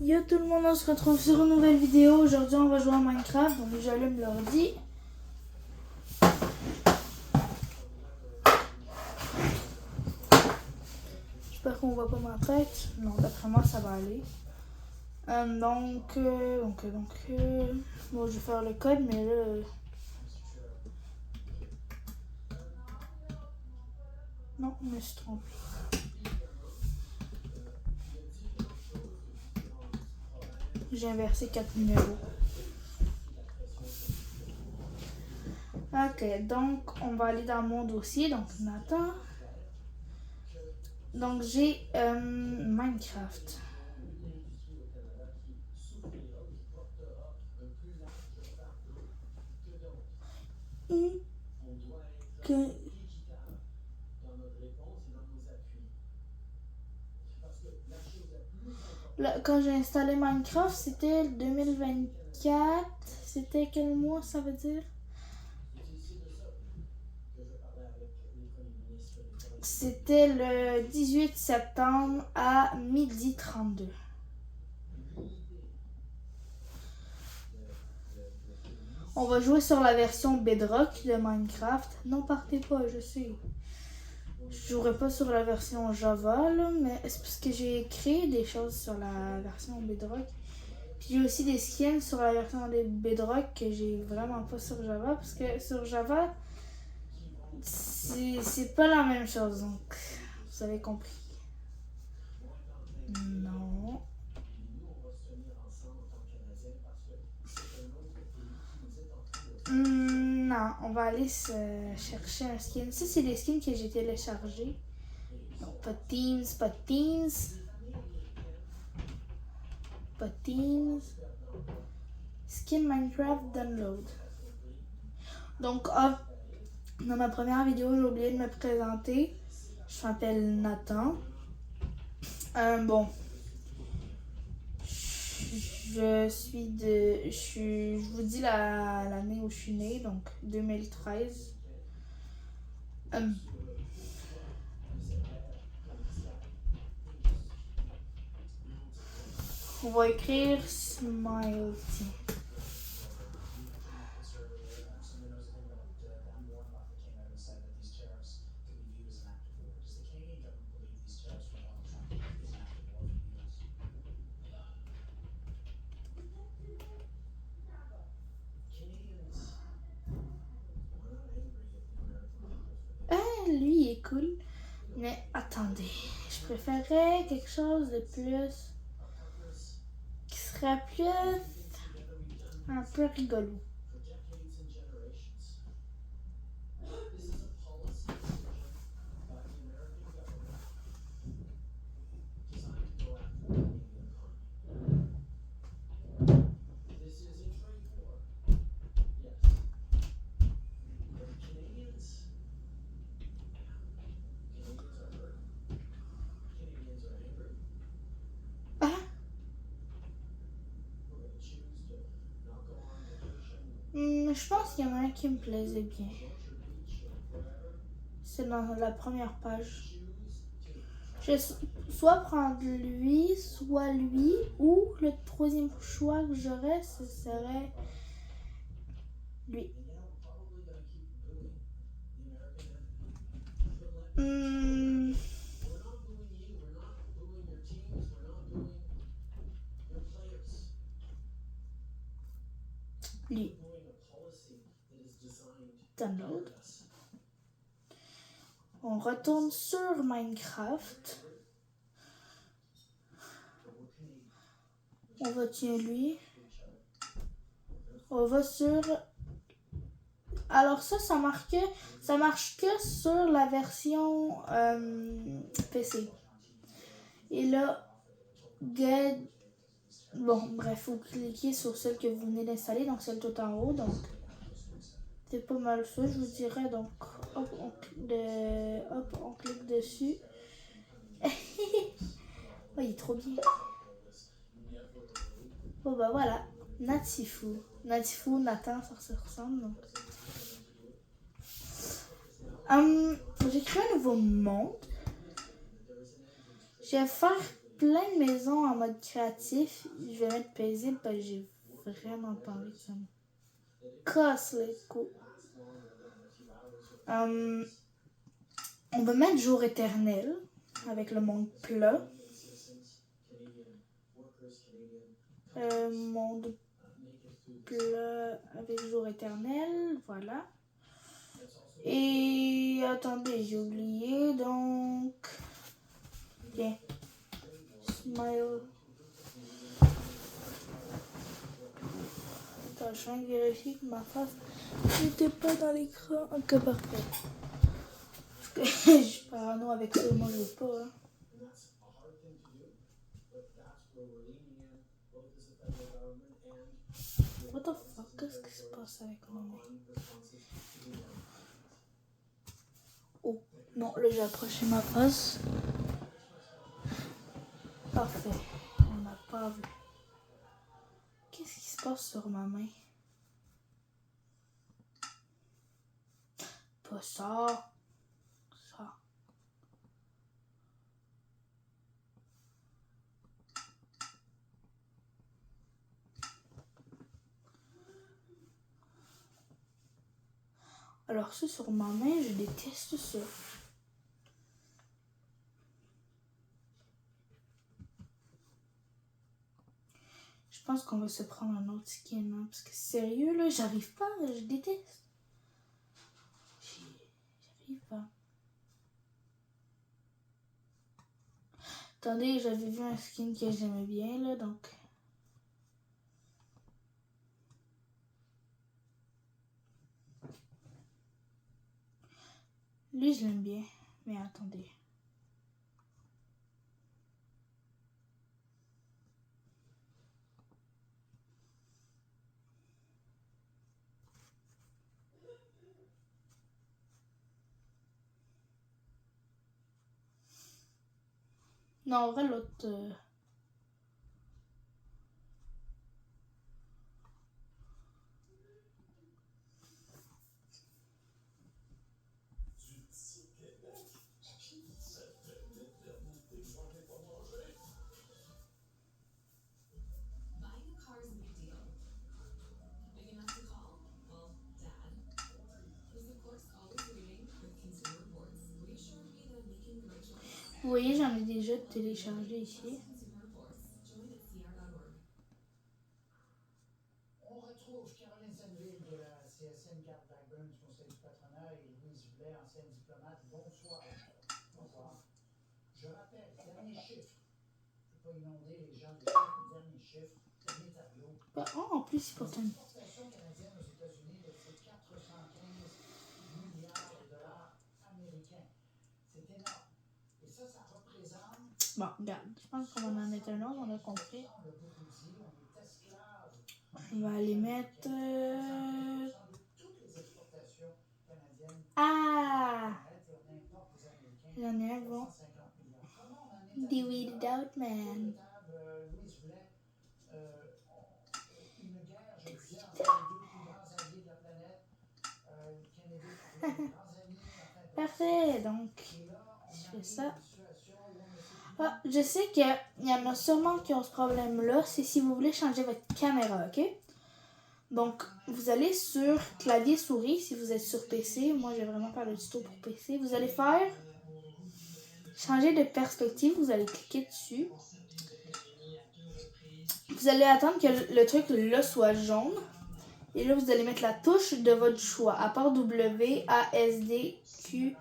Yo tout le monde, on se retrouve sur une nouvelle vidéo. Aujourd'hui on va jouer à Minecraft, donc j'allume l'ordi. J'espère qu'on voit pas ma tête. Non, d'après moi ça va aller. Bon, je vais faire le code, mais là... Non, je me suis trompée. J'ai inversé 4 numéros. Ok, donc on va aller dans mon dossier, donc Nathan. Donc j'ai Minecraft. Là, quand j'ai installé Minecraft, c'était 2024. C'était quel mois ça veut dire? C'était le 18 septembre à 12h32. On va jouer sur la version Bedrock de Minecraft. Non, partez pas, je sais. Je jouerai pas sur la version Java, là, mais c'est parce que j'ai créé des choses sur la version Bedrock. Puis j'ai aussi des skins sur la version des Bedrock que j'ai vraiment pas sur Java, parce que sur Java, c'est pas la même chose, donc vous avez compris. Non. Non, on va aller se chercher un skin. Ça, c'est des skins que j'ai téléchargés. Non, pas Teams, pas Teams. Pas Teams. Skin Minecraft Download. Donc, dans ma première vidéo, j'ai oublié de me présenter. Je m'appelle Nathan. Bon. Je vous dis l'année où je suis née, donc 2013. On va écrire Smiley. Lui, il est cool. Mais attendez, je préférerais quelque chose de plus... qui serait plus... un peu rigolo. Je pense qu'il y en a un qui me plaisait bien. C'est dans la première page. Je vais soit prendre lui, soit lui, ou le troisième choix que j'aurais, ce serait lui. Lui. Download. On retourne sur Minecraft. On va tuer lui. On va sur... Alors ça marche que sur la version PC. Et là, get... Bon, bref, vous cliquez sur celle que vous venez d'installer, donc celle tout en haut. Donc, c'est pas mal ça, je vous dirais. Donc, hop, on clique dessus. Oh, il est trop bien. Bon, bah voilà, Natifou. Natifou, Nathan, ça se ressemble. Donc. J'ai créé un nouveau monde. Je vais faire plein de maisons en mode créatif. Je vais mettre paisible parce que j'ai vraiment pas envie que ça me casse les couilles. On va mettre jour éternel avec le monde plat. Monde plat avec jour éternel, voilà. Et attendez, j'ai oublié donc. Tiens. Smile. Attends, je viens de vérifier que ma face n'était pas dans l'écran. Ok, parfait. Je suis parano avec ça, moi je veux pas. Hein. What the fuck? Qu'est-ce qui se passe avec moi? Oh, non, là j'ai approché ma face. Parfait. On n'a pas vu. Qu'est-ce qui se passe sur ma main? Pas ça. Ça. Alors ça sur ma main, je déteste ça. Je pense qu'on va se prendre un autre skin, hein, parce que sérieux là, j'arrive pas, je déteste. J'arrive pas. Attendez, j'avais vu un skin que j'aimais bien là, donc. Lui, je l'aime bien, mais attendez. Non, en vrai, l'autre. Vous voyez, j'en ai déjà téléchargé ici. On retrouve Caroline Senneville de la CSN Gap Blackburn du Conseil du patronat et Louise Blais, ancienne diplomate. Bonsoir. Bonsoir. Je rappelle, dernier chiffre. Je ne vais pas inonder les gens de chiffres, mais dernier chiffre, dernier tableau. Bah, oh, en plus, il porte un. L'exportation canadienne aux États-Unis, c'est 415 milliards de dollars américains. C'est énorme. Et ça représente. Bon, regarde, je pense qu'on va en mettre un autre, on a compris. On l'a beaucoup dit, on est esclave. On va aller mettre. Toutes les exportations canadiennes. Ah! J'en ai un bon. The Weeded Out Man. Louise Blais, une guerre, je disais, entre les deux plus grands alliés de la planète. Kennedy parlait de grands amis. Parfait, donc je fais ça. Ah, je sais qu'il y en a sûrement qui ont ce problème-là. C'est si vous voulez changer votre caméra, ok? Donc, vous allez sur clavier souris si vous êtes sur PC. Moi, j'ai vraiment pas le tuto pour PC. Vous allez faire changer de perspective. Vous allez cliquer dessus. Vous allez attendre que le truc là soit jaune. Et là, vous allez mettre la touche de votre choix. À part W, A, S, D, Q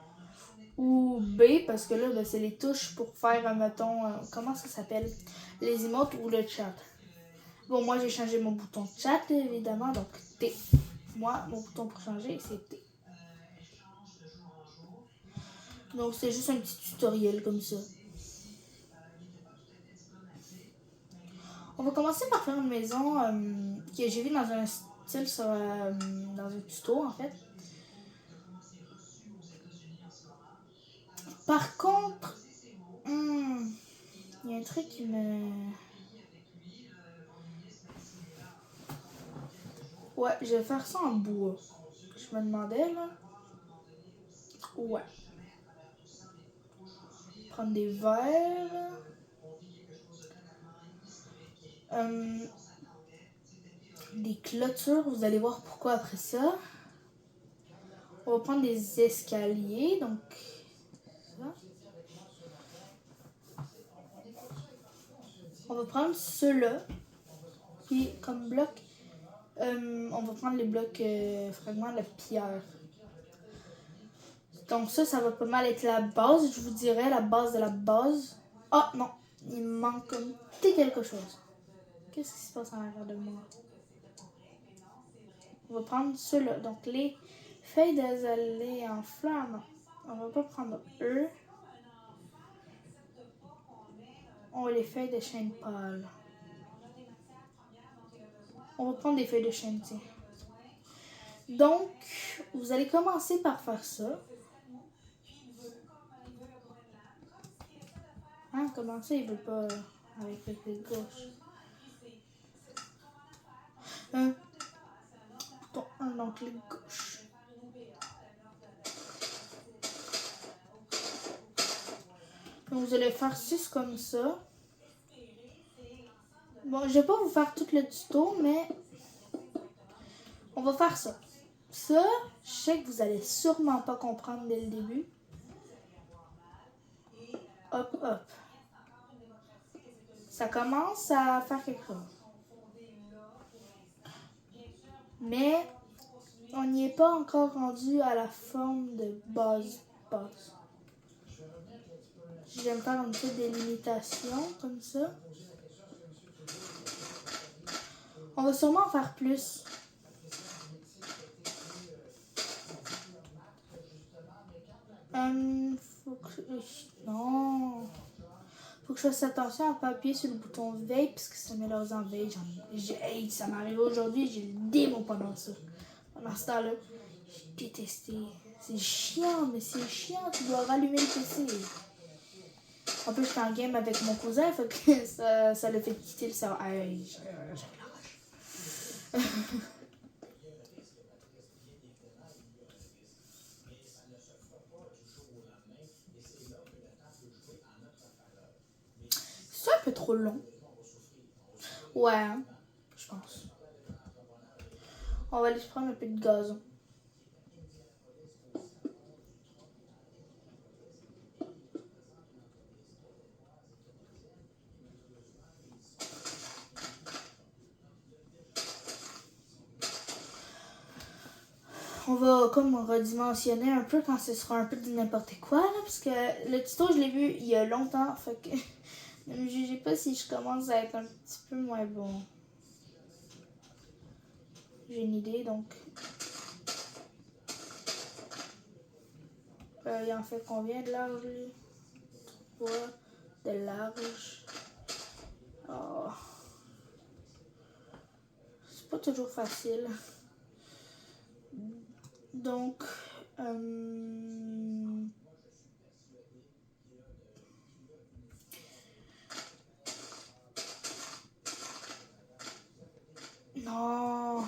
ou B. Parce que là, ben, c'est les touches pour faire, mettons, comment ça s'appelle? Les emotes ou le chat. Bon, moi, j'ai changé mon bouton de chat, évidemment. Donc, T. Moi, mon bouton pour changer, c'est T. Donc, c'est juste un petit tutoriel comme ça. On va commencer par faire une maison que j'ai vue dans un style sur, dans un tuto, en fait. Par contre, il y a un truc qui me... Ouais, je vais faire ça en bois. Je me demandais, là. Ouais. Prendre des verres. des clôtures. Vous allez voir pourquoi après ça. On va prendre des escaliers. Donc, ça. On va prendre ceux-là. Puis, comme bloc, on va prendre les blocs fragments de pierre. Donc ça va pas mal être la base, je vous dirais, la base de la base. Ah non, il me manque comme quelque chose. Qu'est-ce qui se passe en arrière de moi? On va prendre ceux-là. Donc les feuilles d'azalée en flamme. On va pas prendre eux. On va les feuilles de chêne pâle. On va prendre des feuilles de chêne, tiens. Donc, vous allez commencer par faire ça. Hein, comment ça, il veut pas avec le clic gauche? Donc, clic gauche. Donc, vous allez faire 6 comme ça. Bon, je vais pas vous faire tout le tuto, mais on va faire ça. Ça, je sais que vous allez sûrement pas comprendre dès le début. Hop, hop. Ça commence à faire quelque chose. Mais on n'y est pas encore rendu à la forme de base. Je vais me faire une petite délimitation comme ça. On va sûrement en faire plus. Non. Faut que je fasse attention à ne pas appuyer sur le bouton veille parce que ça met leurs en veille. Ça m'est arrivé aujourd'hui, j'ai le démon pendant ça. Pendant ce temps-là, j'ai détesté. C'est chiant, mais c'est chiant, tu dois rallumer le PC. En plus, j'étais en game avec mon cousin, fait que ça l'a fait quitter le cerveau. C'est un peu trop long. Ouais, hein, je pense. On va aller se prendre un peu de gazon. On va comme redimensionner un peu quand ce sera un peu de n'importe quoi, là, parce que le tuto, je l'ai vu il y a longtemps, fait que ne me jugez pas si je commence à être un petit peu moins bon. J'ai une idée, donc... il en fait combien de large, lui? 3 de large. Oh. C'est pas toujours facile. Donc... Non...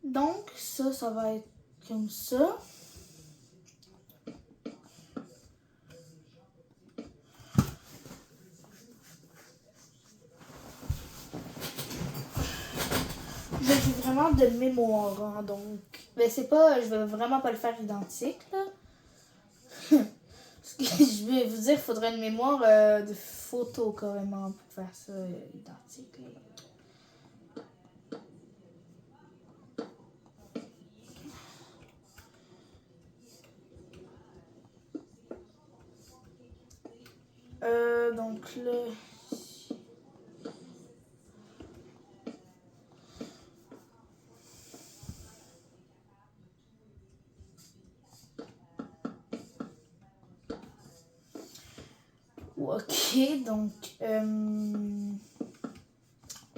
Donc, ça va être comme ça. Je suis vraiment de mémoire, hein, donc... Mais c'est pas... Je vais vraiment pas le faire identique, là. Parce que je vais vous dire, il faudrait une mémoire de photo, carrément, pour faire ça identique, là. Donc là... Ok, donc...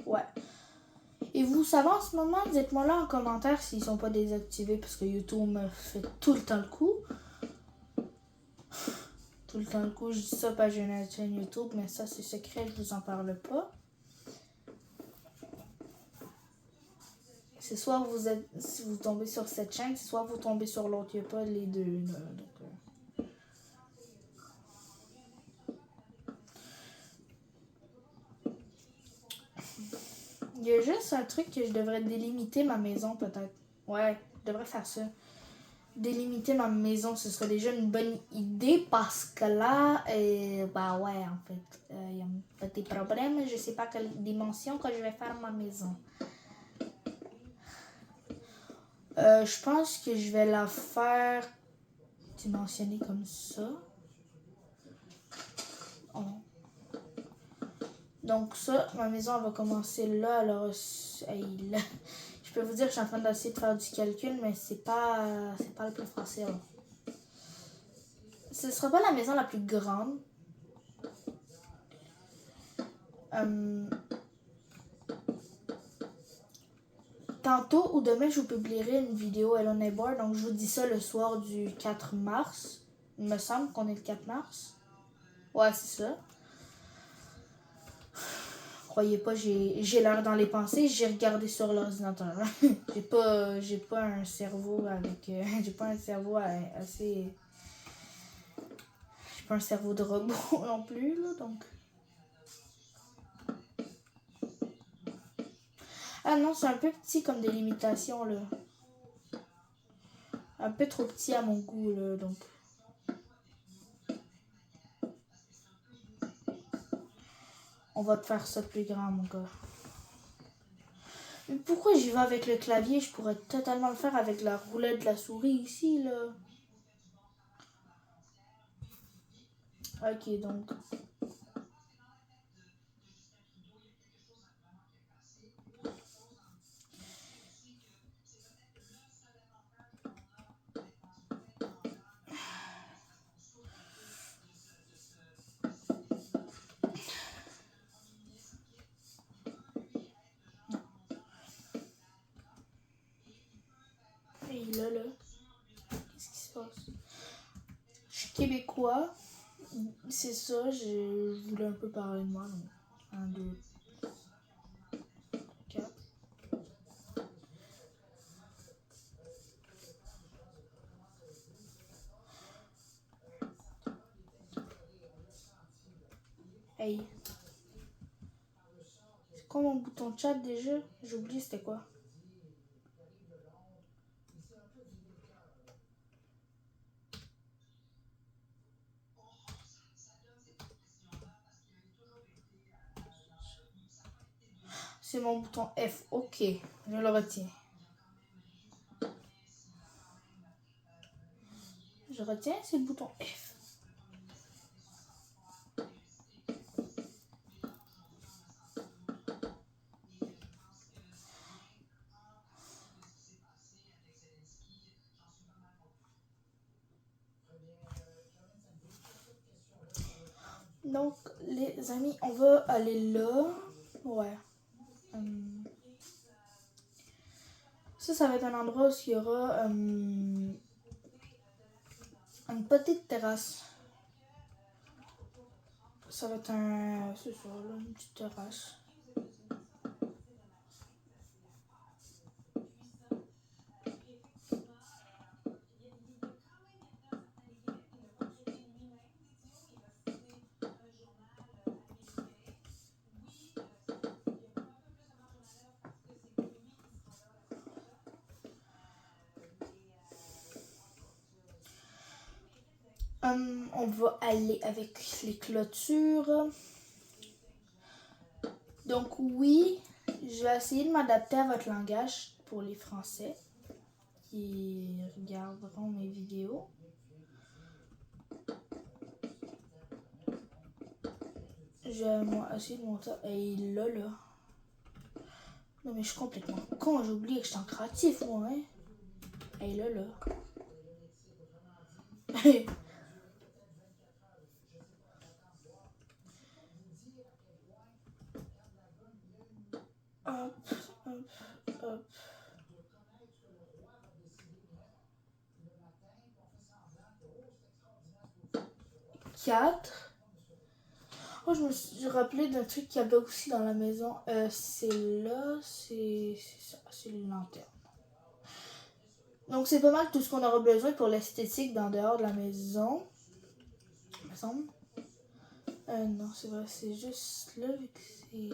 ouais. Et vous savez en ce moment, dites-moi là en commentaire s'ils sont pas désactivés parce que YouTube me fait tout le temps le coup. Tout le temps le coup, je dis ça parce que j'ai une chaîne YouTube, mais ça c'est secret, je vous en parle pas. C'est soit vous êtes, si vous tombez sur cette chaîne, c'est soit vous tombez sur l'autre. Il n'y a pas les deux. Là, donc, il y a juste un truc que je devrais délimiter ma maison peut-être. Ouais, je devrais faire ça. Délimiter ma maison, ce serait déjà une bonne idée parce que là, bah ouais, en fait, il y a un petit problème. Je sais pas quelle dimension que je vais faire ma maison. Je pense que je vais la faire dimensionnée comme ça. Oh. Donc ça, ma maison elle va commencer là. Alors, là, je peux vous dire que je suis en train d'essayer de faire du calcul, mais c'est pas le plus facile. Ce sera pas la maison la plus grande. Tantôt ou demain, je vous publierai une vidéo Hello Neighbor. Donc, je vous dis ça le soir du 4 mars. Il me semble qu'on est le 4 mars. Ouais, c'est ça. Croyez pas, j'ai l'heure dans les pensées. J'ai regardé sur l'ordinateur. j'ai pas un cerveau avec... j'ai pas un cerveau assez... J'ai pas un cerveau de robot non plus, là, donc... Ah non, c'est un peu petit comme délimitation, là. Un peu trop petit à mon goût, là, donc... On va te faire ça plus grand, mon gars. Mais pourquoi j'y vais avec le clavier? Je pourrais totalement le faire avec la roulette de la souris ici, là. Ok, donc... Et là, qu'est-ce qui se passe? Je suis québécois. C'est ça, je voulais un peu parler de moi. Donc. 1, 2, 4. Hey. C'est quoi mon bouton de chat déjà? J'ai oublié c'était quoi. C'est mon bouton F. Ok, je le retiens. Je retiens, c'est le bouton F. Donc, les amis, on va aller là. Ouais. Ça va être un endroit où il y aura une petite terrasse. Ça va être c'est ça, là, une petite terrasse. On va aller avec les clôtures. Donc oui, je vais essayer de m'adapter à votre langage pour les Français qui regarderont mes vidéos. Je vais essayer de monter. Et là. Non mais je suis complètement con, j'ai oublié que j'étais en créatif moi, hein. Et là. Hop, hop, hop. 4. Moi, je me suis rappelé d'un truc qu'il y avait aussi dans la maison. C'est là, c'est ça, c'est les lanternes. Donc, c'est pas mal tout ce qu'on aura besoin pour l'esthétique dans dehors de la maison. Il me semble. Non, c'est vrai, c'est juste là, vu que c'est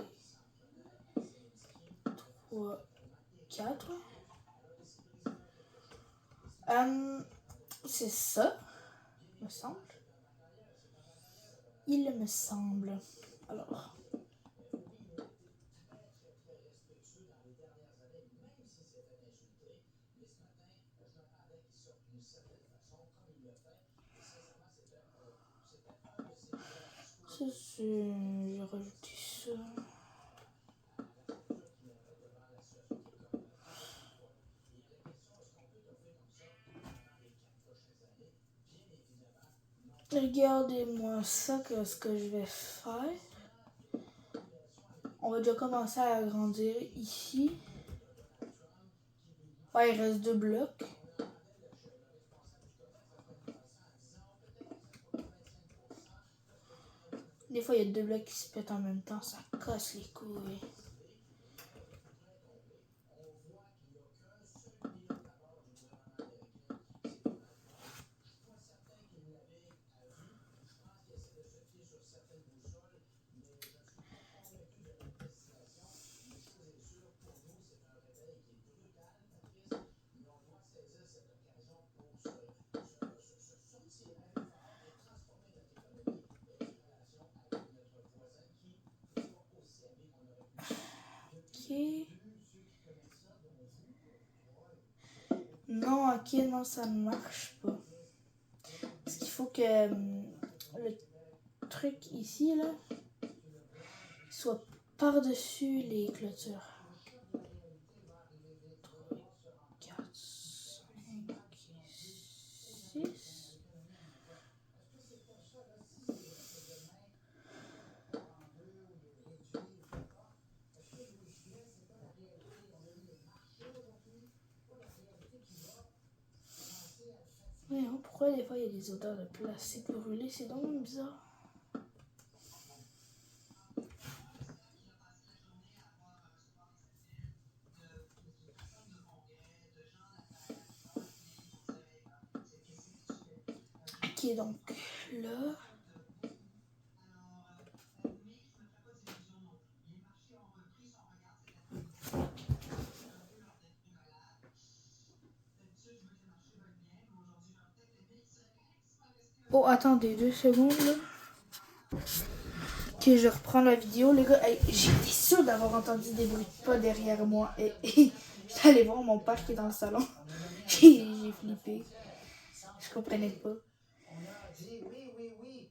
3, 4. C'est ça, me semble. Il me semble. Alors. Ça, c'est. J'ai rajouté ça. Regardez-moi ça, ce que je vais faire. On va déjà commencer à agrandir ici. Ouais, il reste 2 blocs. Des fois, il y a 2 blocs qui se pètent en même temps. Ça casse les couilles. Ok. Non, ok, non, ça ne marche pas. Parce qu'il faut que le truc ici, là, soit par-dessus les clôtures. 3, 4, 5, 6. Ouais, hein, pourquoi des fois il y a des odeurs de plastique brûlé? C'est donc bizarre. Ok, donc là. Oh, attendez 2 secondes là. Ok, je reprends la vidéo, les gars. Hey, j'étais sûre d'avoir entendu des bruits de pas derrière moi. Et j'étais allée voir mon père qui est dans le salon. J'ai flippé. Je comprenais pas. On a dit oui, oui, oui.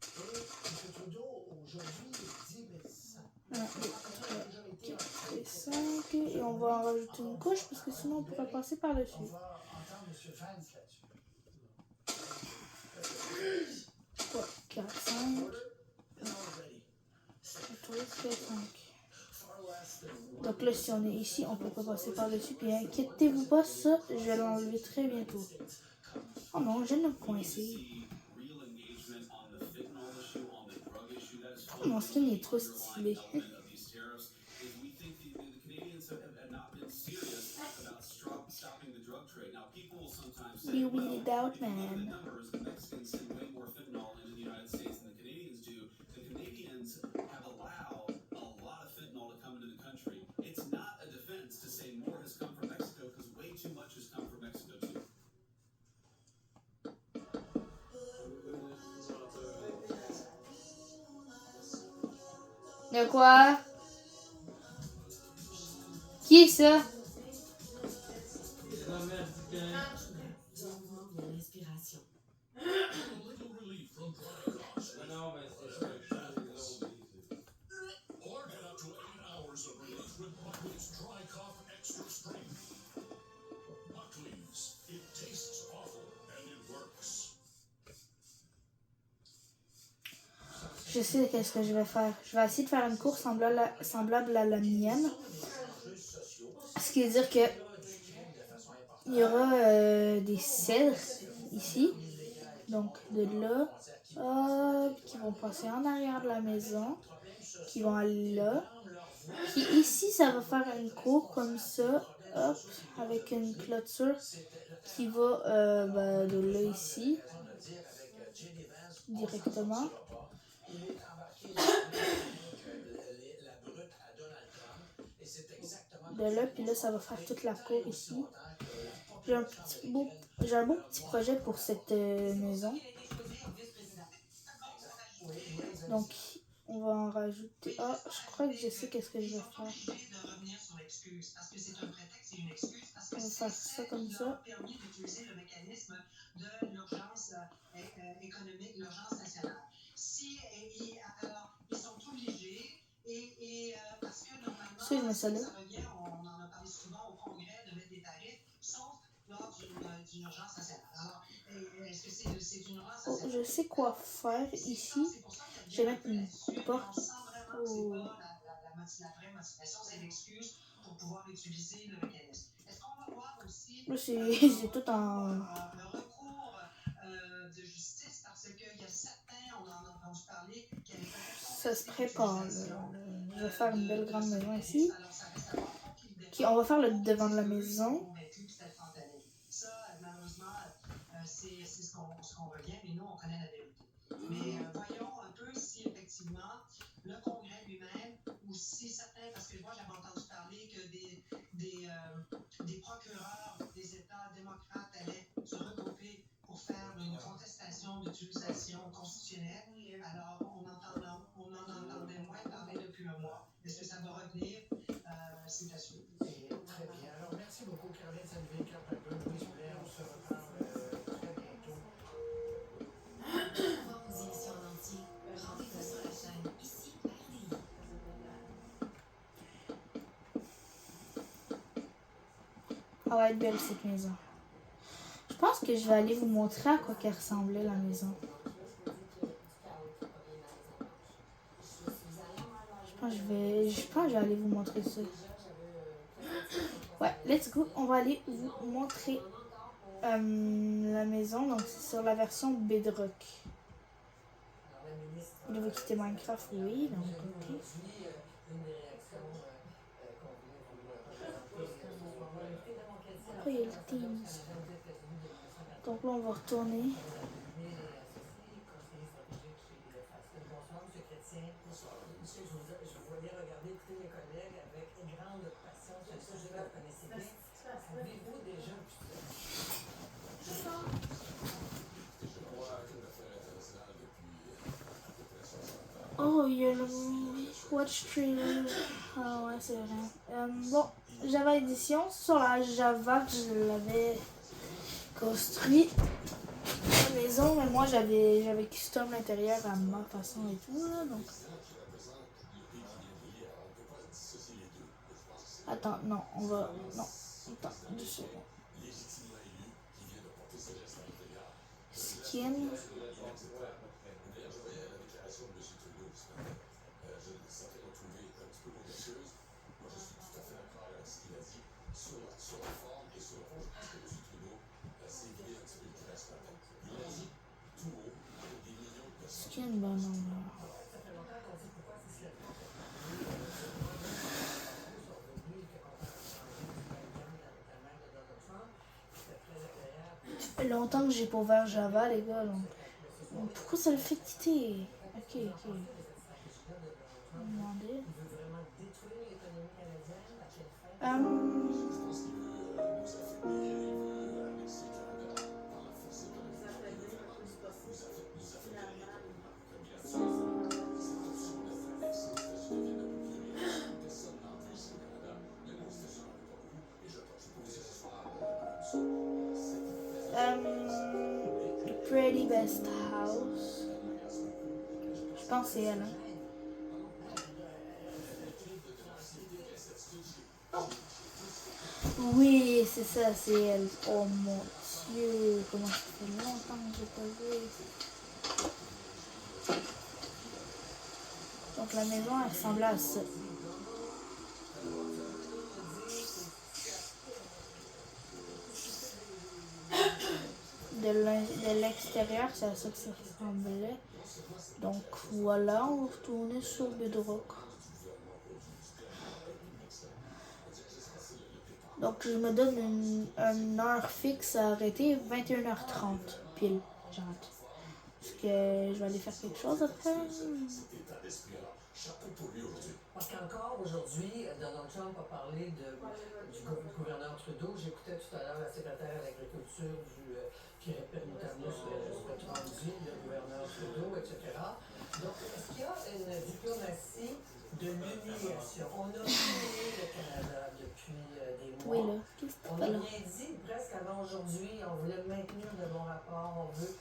Et M. Trudeau, aujourd'hui, dit mais ça. 1, 2, 3, 4 et 5. Et on va en rajouter une couche parce que sinon on pourrait passer par-dessus. On va entendre M. Vance là-dessus. 3, 4, 5. 3, 4, 5. Donc là, si on est ici, on peut pas passer par-dessus. Puis inquiétez-vous pas, ça, je vais l'enlever très bientôt. Oh non, je viens de me coincer. Oh, mon skin est trop stylé. We weeded out, man. De quoi? Qui est ça? Je sais qu'est-ce que je vais faire. Je vais essayer de faire une course semblable à la mienne. Ce qui veut dire que il y aura des cèdres ici. Donc de là qui vont passer en arrière de la maison, qui vont aller là. Puis ici, ça va faire une cour comme ça, hop, avec une clôture qui va de là ici, directement. De là, puis là, ça va faire toute la cour ici. J'ai un beau petit projet pour cette maison. Donc, on va en rajouter. Ah, je crois que je sais qu'est-ce que je vais faire. On va faire ça comme ça. Ça, je mets ça là. Oh, je sais quoi faire ici. Je vais mettre une porte. Oh. Là, c'est tout en. Ça se prépare. Là. Je vais faire une belle grande maison ici. Okay, on va faire le devant de la maison. Mais voyons un peu si effectivement le Congrès lui-même, ou si certains, parce que moi j'avais entendu parler que des procureurs des États démocrates allaient se regrouper pour faire une contestation d'utilisation constitutionnelle. Alors on en entendait moins parler depuis un mois. Est-ce que ça va revenir? C'est à suivre. Très bien. Alors merci beaucoup Caroline Sanville-Carpenter. Louis Boulet, on se reparle très bientôt. Elle va être belle cette maison. Je pense que je vais aller vous montrer à quoi qu'elle ressemblait la maison. Je pense que je vais aller vous montrer ça. Ouais, let's go. On va aller vous montrer la maison. Donc c'est sur la version Bedrock. Il veut quitter Minecraft, oui. Donc ok. Après il y a le Teams. Donc là on va retourner. Oh, il y a le Watch Trailer. Ah ouais, c'est vrai. Bon, Java Edition. Sur la Java que je l'avais construit la maison, mais moi j'avais custom l'intérieur à ma façon et tout là, donc. Attends, non, on va. Non, attends, 2 secondes. Skin. Skin, bah non, là. Ça fait longtemps que j'ai pas ouvert Java, les gars, donc. Pourquoi ça le fait quitter? Ok. Demander. Pretty Best House. Je pense que c'est elle. Hein? Oui, c'est ça, c'est elle. Oh mon Dieu, comment ça fait longtemps que j'ai pas vu. Donc la maison, elle ressemblait à ça. De de l'extérieur, c'est à ça que ça ressemblait. Donc voilà, on va retourner sur Bedrock. Donc je me donne une heure fixe à arrêter, 21h30 pile, j'arrête. Parce que je vais aller faire quelque chose après. Parce qu'encore aujourd'hui, Donald Trump a parlé du gouverneur Trudeau. J'écoutais tout à l'heure la secrétaire à l'agriculture qui répète notamment ce que Trump dit, le gouverneur Trudeau, etc. Donc, est-ce qu'il y a une diplomatie de l'humiliation? On a humilié le Canada depuis des mois. Oui, là, qu'est-ce que On tu n'a fais là? rien dit presque avant aujourd'hui. On voulait maintenir de bons rapports. On veut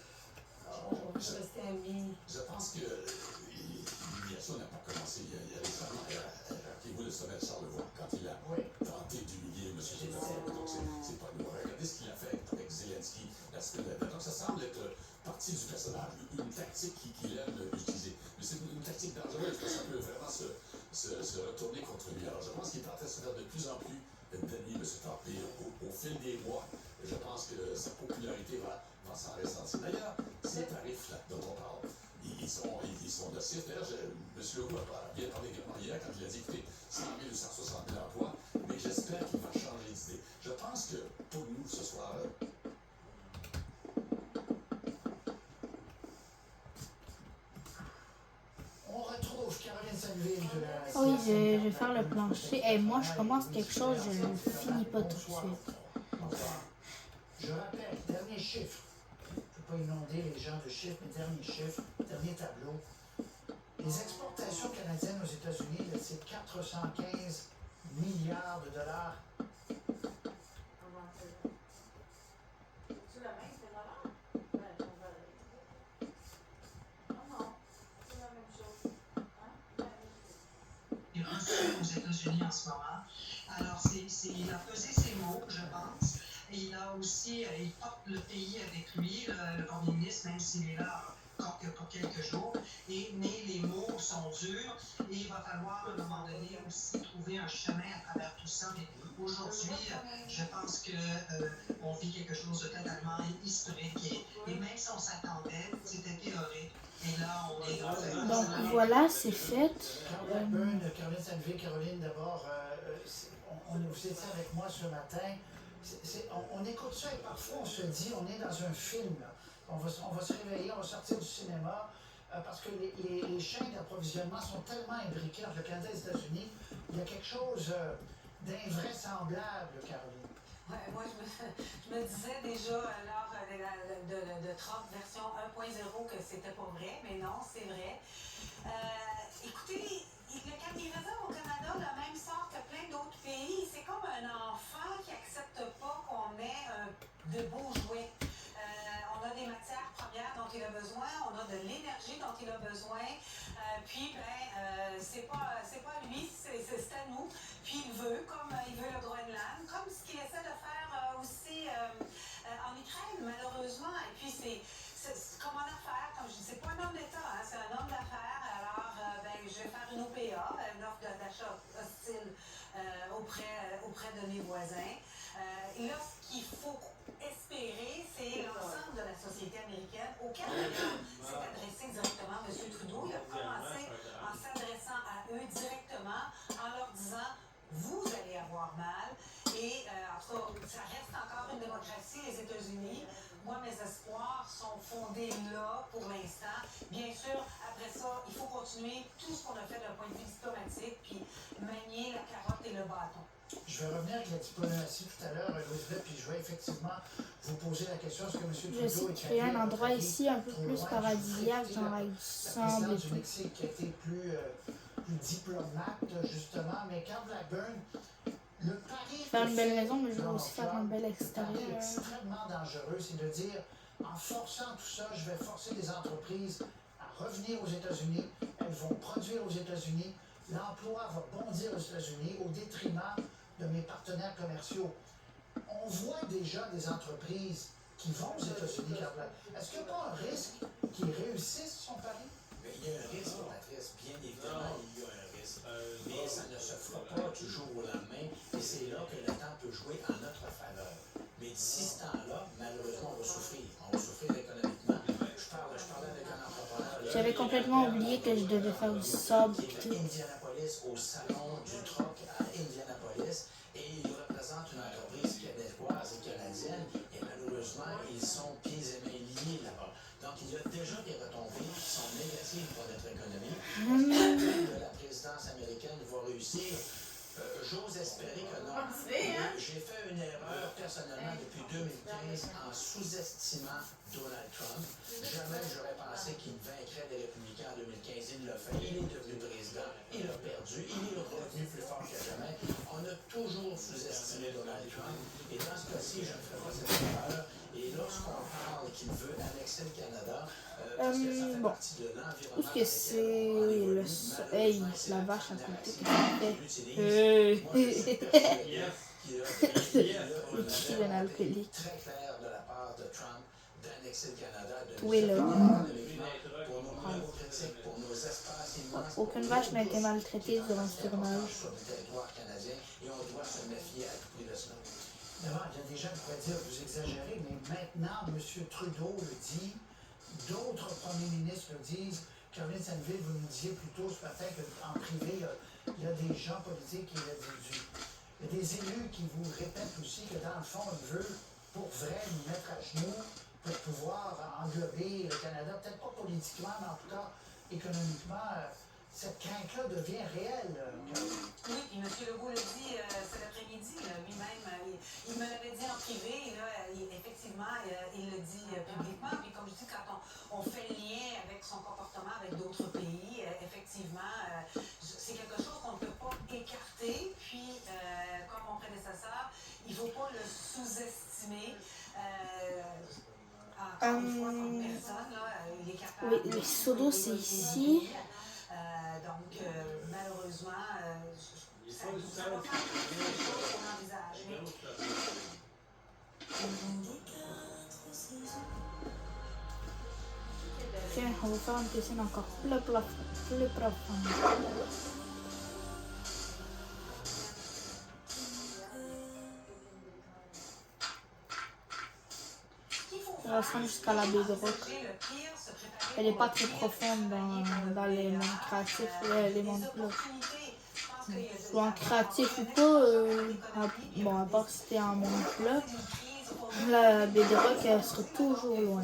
rester amis. Je pense que l'humiliation n'a pas commencé il y a récemment. Rappelez-vous le sommet de Charlevoix, quand il a tenté d'humilier M. Zelensky. Donc, c'est pas nouveau. Regardez ce qu'il a fait avec Zelensky la semaine dernière. Donc, ça semble être partie du personnage, une tactique qu'il aime utiliser. Mais c'est une tactique dangereuse, parce que ça peut vraiment se retourner contre lui. Alors, je pense qu'il est en train de se faire de plus en plus d'ennemis, M. Trump. Et au fil des mois, je pense que sa popularité va s'en ressentir. D'ailleurs, ces tarifs-là dont on parle, ils sont nocifs. D'ailleurs, M. Legault a bien parlé également hier quand il a dit, écoutez, 100 000 ou 160 000 emplois, mais j'espère qu'il va changer d'idée. Je pense que pour nous, ce soir, On retrouve Caroline Sanville de la Ah oui, CSN je vais faire le plancher. Et moi, je commence quelque chose, je ne le finis pas tout de suite. Je rappelle, dernier chiffre. Je ne peux pas inonder les gens de chiffres, mais dernier chiffre, dernier tableau. Les exportations canadiennes aux États-Unis, c'est 415 milliards de dollars. Aux États-Unis en ce moment. Alors, il a pesé ses mots, je pense. Et il a aussi, il porte le pays avec lui, le premier ministre, même s'il est là encore que pour quelques jours. Mais les mots sont durs et il va falloir à un moment donné aussi trouver un chemin à travers tout ça. Mais aujourd'hui, je pense qu'on vit quelque chose de totalement historique. Et même si on s'attendait, c'était théorique. Et là, on est Donc voilà, c'est fait. Carl Blackburn, Caroline Sanville, Caroline, d'abord, vous étiez avec moi ce matin. On écoute ça et parfois on se dit, on est dans un film. Là. On va se réveiller, on va sortir du cinéma parce que les chaînes d'approvisionnement sont tellement imbriquées entre le Canada et les États-Unis. Il y a quelque chose d'invraisemblable, Caroline. Ouais, moi, je me disais déjà lors de Trump version 1.0 que c'était pas vrai, mais non, c'est vrai. Écoutez, il réserve au Canada le même sort que plein d'autres pays. C'est comme un enfant qui n'accepte pas qu'on ait de beaux jouets. On a des matières premières dont il a besoin, on a de l'énergie dont il a besoin. C'est pas lui, c'est à nous. Puis il veut, comme il veut le Groenland, comme ce qu'il essaie de faire aussi en Ukraine, malheureusement. Et puis c'est comme en affaires, comme je dis, c'est pas un homme d'État, hein, c'est un homme d'affaires. Alors, je vais faire une OPA, une offre d'achat hostile auprès de mes voisins. Et là, ce qu'il faut espérer, c'est l'ensemble de la société américaine. Au Canada, s'est adressé directement à M. Trudeau. Il a commencé en s'adressant à eux directement, en leur disant « Vous allez avoir mal ». Et en tout cas, ça reste encore une démocratie, les États-Unis. Moi, mes espoirs sont fondés là pour l'instant. Bien sûr, après ça, il faut continuer tout ce qu'on a fait d'un point de vue diplomatique, puis manier la carotte et le bâton. Je vais revenir avec la diplomatie tout à l'heure, Elizabeth, puis je vais effectivement vous poser la question est-ce que M. Trudeau Je sais créer un endroit ici un peu plus paradisiaque, genre avec du sable La et présidente du tout. Mexique qui a été plus diplomate, justement, mais Carl Blackburn, le pari Faire que une belle fait maison, mais je veux Donald aussi faire un Trump, bel le pari extérieur. extrêmement dangereux, c'est de dire, en forçant tout ça, je vais forcer les entreprises à revenir aux États-Unis, elles vont produire aux États-Unis, l'emploi va bondir aux États-Unis au détriment de mes partenaires commerciaux. On voit déjà des entreprises qui vont aux États-Unis, Carl Blackburn. Est-ce qu'il n'y a pas un risque qu'ils réussissent son pari? Mais il y a un risque, Patrice, bien évidemment, il y a un risque. Mais ça ne se fera pas du jour au lendemain, et c'est là que le temps peut jouer en notre faveur. Mais d'ici ce temps-là, malheureusement, on va souffrir. On va complètement oublié que je devais faire du sable et tout. Indianapolis au salon du troc à Indianapolis et il représente une entreprise québécoise et canadienne et malheureusement ils sont pieds et mains liés là-bas. Donc il y a déjà des retombées qui sont négatives pour notre économie. Est-ce que la présidence américaine va réussir? J'ose espérer que non. J'ai fait une erreur personnellement depuis 2015 en sous-estimant Donald Trump. Jamais j'aurais pensé qu'il vaincrait les républicains en 2015. Il l'a fait. Il est devenu président. Il a perdu. Il est revenu plus fort que jamais. On a toujours sous-estimé Donald Trump. Et dans ce cas-ci, je ne ferai pas cette erreur. Et lorsqu'on parle qu'il veut annexer le Canada, parce que ça fait Bon, partie de l'environnement. où est-ce que c'est le... Hey, la vache à côté, qu'est-ce qu'elle fait? Le petit de l'alcoolique. Très clair de la part de Trump d'annexer le Canada, de Oui, là. pour nos niveaux critiques, pour nos espaces immenses. Aucune vache n'a été maltraitée durant ce tournage. Sur le territoire canadien et on doit se méfier à tout prix de cela. D'abord, il y a des gens qui pourraient dire vous exagérez, mais maintenant, M. Trudeau le dit, d'autres premiers ministres le disent. Caroline Sainte-Ville, vous nous disiez plus tôt ce matin qu'en privé, il y a des gens politiques qui il y a des élus qui vous répètent aussi que dans le fond, ils veulent pour vrai nous mettre à genoux pour pouvoir englober le Canada, peut-être pas politiquement, mais en tout cas économiquement. Cette crainte-là devient réelle. Oui, puis M. Legault le dit cet après-midi, lui-même, il me l'avait dit en privé, là, effectivement, il le dit publiquement, puis comme je dis, quand on fait le lien avec son comportement avec d'autres pays, effectivement, c'est quelque chose qu'on ne peut pas écarter, puis, comme mon prédécesseur, il ne faut pas le sous-estimer. Encore une fois, comme personne, là, il est capable... Oui, le seau d'eau, c'est ici. Donc, malheureusement, ça va faire quelque chose qu'on envisage. Tiens, on va faire une piscine encore plus profonde. On va se rendre jusqu'à la baie de Rock. Elle n'est pas très profonde dans les mondes créatifs, les mondes là. Bon, créatif ou pas, bon, à part si c'était un monde plat, la baie de Rock, elle sera toujours loin.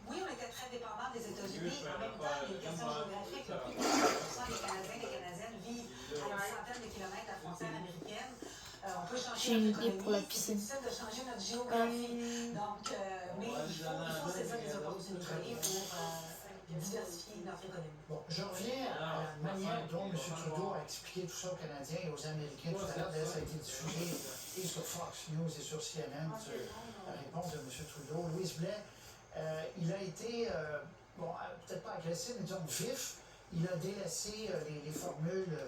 Oui, on était très dépendants des États-Unis. En même temps, il y a une question géographique. Plus de 50% des Canadiens et des Canadiennes vivent à une centaine de kilomètres de la frontière américaine. On peut changer J'ai une notre idée pour la économie, piscine. c'est difficile de changer notre géographie. Donc, mais il faut saisir les opportunités pour diversifier notre économie. Bon, je reviens à la manière dont M. Trudeau a expliqué tout ça aux Canadiens et aux Américains tout à l'heure. D'ailleurs, ça a été diffusé et sur Fox News et sur CNN, sur la réponse de M. Trudeau. Louise Blais, il a été, bon, peut-être pas agressif, mais disons vif. Il a délaissé les formules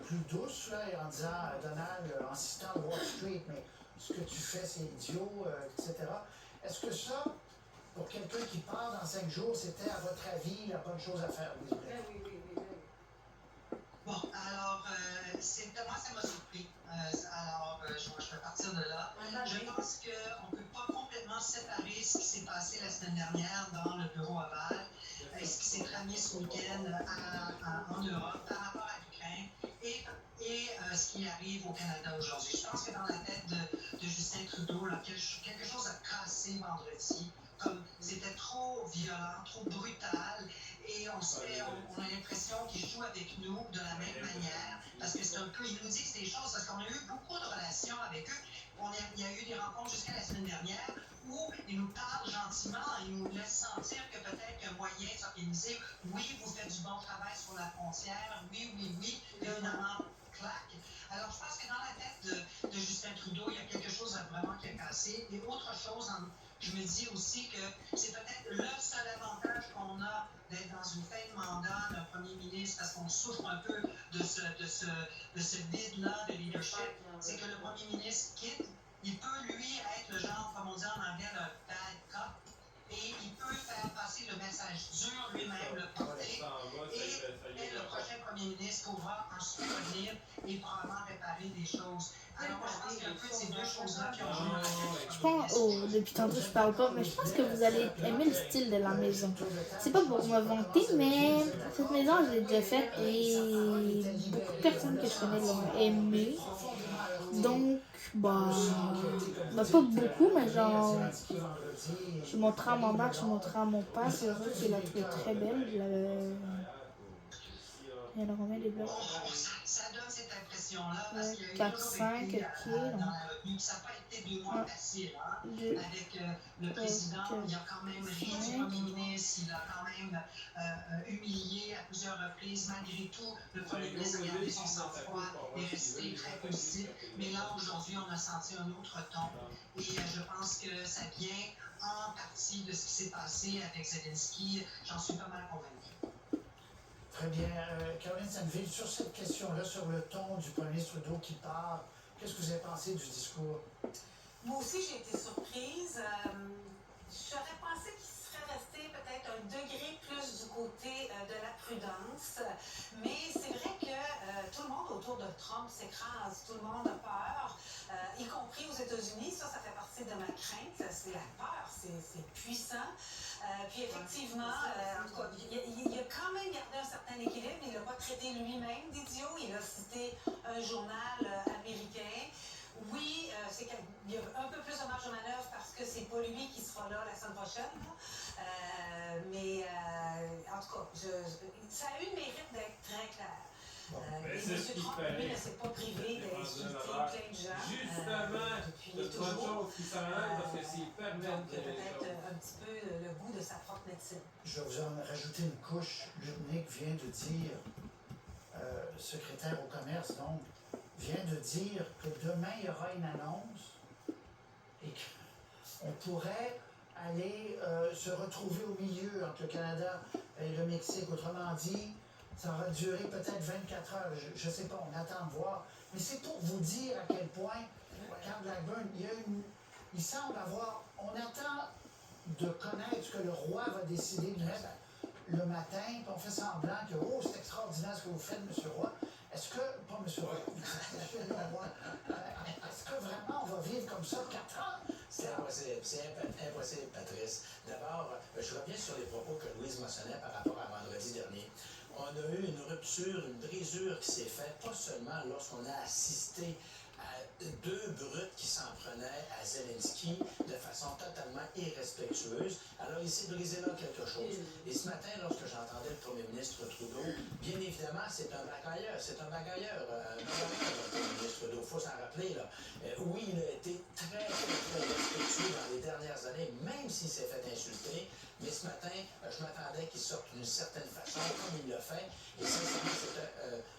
plus douces, là, en disant, Donald, en citant Wall Street, mais ce que tu fais, c'est idiot, etc. Est-ce que ça, pour quelqu'un qui part dans 5 jours, c'était, à votre avis, la bonne chose à faire, Louise Blais? Oui. Bon, alors, moi, ça m'a surpris. Alors, je vais partir de là. Je pense qu'on ne peut pas complètement séparer ce qui s'est passé la semaine dernière dans le bureau ovale et ce qui s'est tramé ce week-end en Europe par rapport à l'Ukraine et ce qui arrive au Canada aujourd'hui. Je pense que dans la tête de Justin Trudeau, là, quelque chose a cassé vendredi. Comme c'était trop violent, trop brutal, et on a l'impression qu'il joue avec nous de la même manière, parce que c'est un peu, il nous dit des choses, parce qu'on a eu beaucoup de relations avec eux. Il y a eu des rencontres jusqu'à la semaine dernière où ils nous parlent gentiment, ils nous laissent sentir que peut-être qu'il y a moyen de s'organiser. Oui, vous faites du bon travail sur la frontière, oui, mais finalement, claque. Alors, je pense que dans la tête de Justin Trudeau, il y a quelque chose vraiment qui a cassé. Et autre chose, je me dis aussi que c'est peut-être le seul avantage qu'on a d'être dans une fin de mandat d'un premier ministre, parce qu'on souffre un peu de ce vide-là de leadership, c'est que le premier ministre quitte, il peut lui être le genre, comme on dit en anglais, le bad cop, et il peut faire passer le message dur lui-même, le porter, et le prochain premier ministre pourra ensuite revenir et probablement réparer des choses chose. Alors moi, je pense qu'il y a un peu de ces deux choses-là qui ont joué dans la tête. Je pense, depuis tantôt je parle pas, mais je pense que vous allez aimer le style de la maison. C'est pas pour me vanter, mais cette maison, je l'ai déjà faite et beaucoup de personnes que je connais l'ont aimée. Donc, bah, pas beaucoup, mais genre, je montrais à ma mère, je montrais à mon père, c'est vrai qu'il l'a trouvée très belle. Il y en a combien des blocs? Ça donne cette impression-là parce qu'il y a eu 4, toujours 5, été ok. dans la retenue. Ça n'a pas été 2 mois facile. Hein? 2, Avec le président, il a quand même ri du premier ministre, il a quand même humilié à plusieurs reprises. Malgré tout, le premier ministre a gardé son sang-froid et resté très positif. Mais là, aujourd'hui, on a senti un autre ton. Et je pense que ça vient en partie de ce qui s'est passé avec Zelensky. J'en suis pas mal convaincue. Très bien. Caroline Sandville, sur cette question-là, sur le ton du premier ministre Trudeau qui parle, qu'est-ce que vous avez pensé du discours? Moi aussi, j'ai été surprise. J'aurais pensé qu'il serait resté peut-être un degré plus du côté de la prudence. Mais c'est vrai que tout le monde autour de Trump s'écrase, tout le monde a peur, y compris aux États-Unis. Ça fait partie de ma crainte. C'est la peur, c'est puissant. Puis effectivement, en tout cas, il a quand même gardé un certain équilibre. Il n'a pas traité lui-même d'idiot. Il a cité un journal américain. Oui, c'est qu'il y a un peu plus de marge de manœuvre parce que c'est pas lui qui sera là la semaine prochaine. Mais en tout cas, ça a eu le mérite d'être très clair. Et M. Trump, lui, ne s'est pas privé d'insulter plein de gens. Justement, depuis c'est une toujours. chose qui s'en aille parce que c'est permettre Donc, peut-être un petit peu le goût de sa propre médecine. Je vais vous en rajouter une couche. Lubnik vient de dire, secrétaire au commerce, donc, vient de dire que demain, il y aura une annonce et qu'on pourrait aller se retrouver au milieu entre le Canada et le Mexique. Autrement dit, ça va durer peut-être 24 heures. Je ne sais pas, on attend de voir. Mais c'est pour vous dire à quel point, Carl Blackburn, il semble avoir... On attend de connaître ce que le roi va décider de mettre le matin, puis on fait semblant que, oh, c'est extraordinaire ce que vous faites, monsieur Roy. Est-ce que, pas monsieur Roy, monsieur le roi, est-ce que vraiment on va vivre comme ça 4 ans? C'est impossible, Patrice. D'abord, je reviens sur les propos que Louise mentionnait par rapport à vendredi dernier. On a eu une rupture, une brisure qui s'est faite, pas seulement lorsqu'on a assisté à 2 brutes qui s'en prenaient à Zelensky de façon totalement irrespectueuse. Alors, il s'est brisé là quelque chose. Et ce matin, lorsque j'entendais le premier ministre Trudeau, bien évidemment, c'est un bagailleur, le premier ministre Trudeau, il faut s'en rappeler, là. Oui, il a été très respectueux dans les dernières années, même s'il s'est fait insulter. Mais ce matin, je m'attendais qu'il sorte d'une certaine façon, comme il l'a fait. Et sincèrement,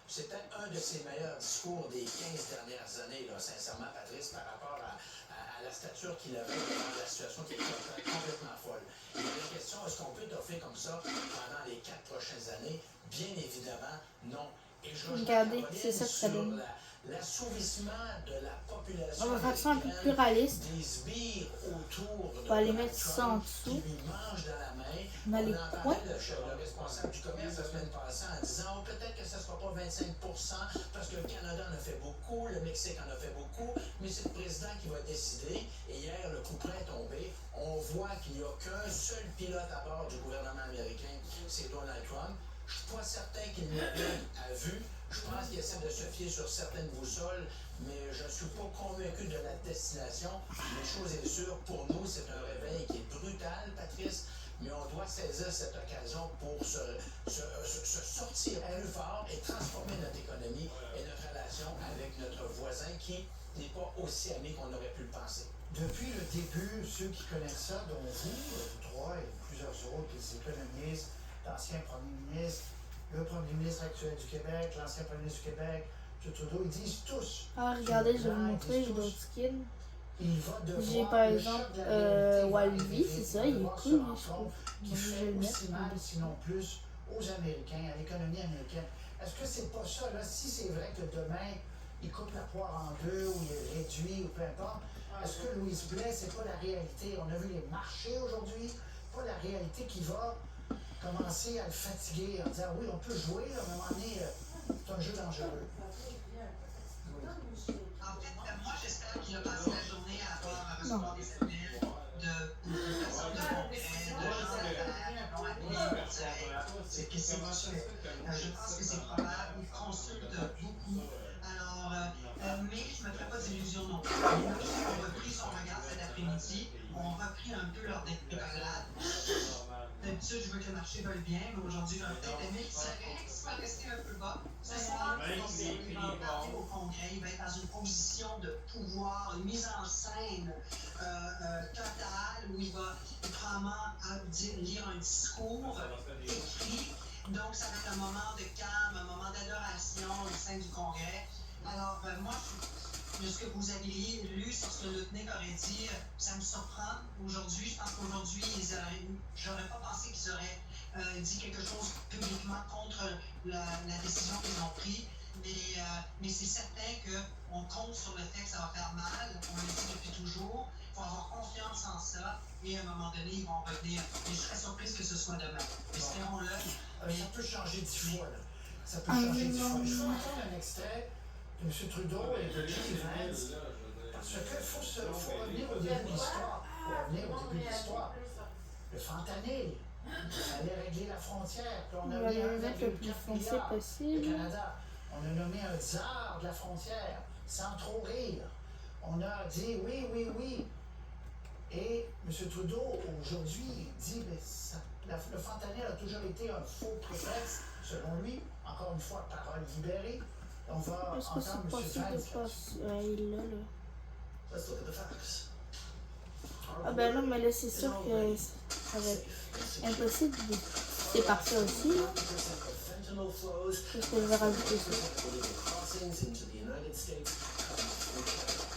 c'était un de ses meilleurs discours des 15 dernières années, là, sincèrement, Patrice, par rapport à la stature qu'il avait dans la situation qui était complètement folle. Et la question, est-ce qu'on peut t'offrir comme ça pendant les 4 prochaines années? Bien évidemment, non. Et je regardez, c'est ça que ça donne. L'assouvissement de la population. On va faire ça un peu plus réaliste. Des sbires autour de On va aller Donald mettre ça Trump en dessous. qui lui mangent dans la main. On a les coins. Le responsable du commerce la semaine passée en disant oh, peut-être que ça ne sera pas 25% parce que le Canada en a fait beaucoup, le Mexique en a fait beaucoup, mais c'est le président qui va décider. Et hier, le coup près est tombé. On voit qu'il n'y a qu'un seul pilote à bord du gouvernement américain, c'est Donald Trump. Je ne suis pas certain qu'il navigue à vue. Je pense qu'il essaie de se fier sur certaines boussoles, mais je ne suis pas convaincu de la destination. Une chose est sûre, pour nous, c'est un réveil qui est brutal, Patrice, mais on doit saisir cette occasion pour se sortir plus fort et transformer notre économie et notre relation avec notre voisin qui n'est pas aussi ami qu'on aurait pu le penser. Depuis le début, ceux qui connaissent ça, dont vous trois et plusieurs autres, les économistes, l'ancien premier ministre, le premier ministre actuel du Québec, l'ancien premier ministre du Québec, M. Trudeau, ils disent tous. Ah, regardez, je vais vous montrer, j'ai d'autres skins. Il va devoir J'ai par exemple Walby, c'est ça, il est cool, mais je trouve. Qui fait aussi mal, sinon plus, aux Américains, à l'économie américaine. Est-ce que c'est pas ça, là, si c'est vrai que demain, il coupe la poire en deux, ou il réduit, ou peu importe, est-ce que Louise Blais, c'est pas la réalité? On a vu les marchés aujourd'hui, pas la réalité qui va commencer à le fatiguer en disant oui, on peut jouer, à un moment donné, c'est un jeu dangereux. Ah marchés ont repris son regard cet après-midi, ont repris un peu leur décollade. D'habitude, je veux que le marché veuille bien, mais aujourd'hui, j'aurais peut-être aimé qu'il soit resté un peu bas. Ce soir, il va partir au Congrès, il va être dans une position de pouvoir, une mise en scène totale, où il va probablement lire un discours écrit. Donc, ça va être un moment de calme, un moment d'adoration au sein du Congrès. Alors, moi, de ce que vous avez lu sur ce que Lutnick aurait dit, ça me surprend. Aujourd'hui, je pense qu'aujourd'hui, j'aurais pas pensé qu'ils auraient dit quelque chose publiquement contre la décision qu'ils ont prise. Mais c'est certain qu'on compte sur le fait que ça va faire mal. On le dit depuis toujours. Il faut avoir confiance en ça. Et à un moment donné, ils vont revenir. Et je serais surprise que ce soit demain. Espérons-le. Ça peut changer 10 fois, là. Ça peut changer 10 fois. Je vais entendre un extrait de M. Trudeau et de J.D. Vance. Parce qu'il faut revenir au début de l'histoire. Le fentanyl, il fallait régler la frontière. Puis on a mis le mettre le plus foncé possible. au Canada. On a nommé un tsar de la frontière, sans trop rire. On a dit oui, oui, oui. Et M. Trudeau, aujourd'hui, dit que le fentanyl a toujours été un faux prétexte, selon lui. Encore une fois, parole libérée. On va Est-ce que c'est entendre M. possible de Vance. passer? Il l'a, là. Let's look at the facts. Ah ben non, mais là, c'est sûr que ça va être impossible. C'est parfait aussi, là. Qu'est-ce que je vais rajouter ça?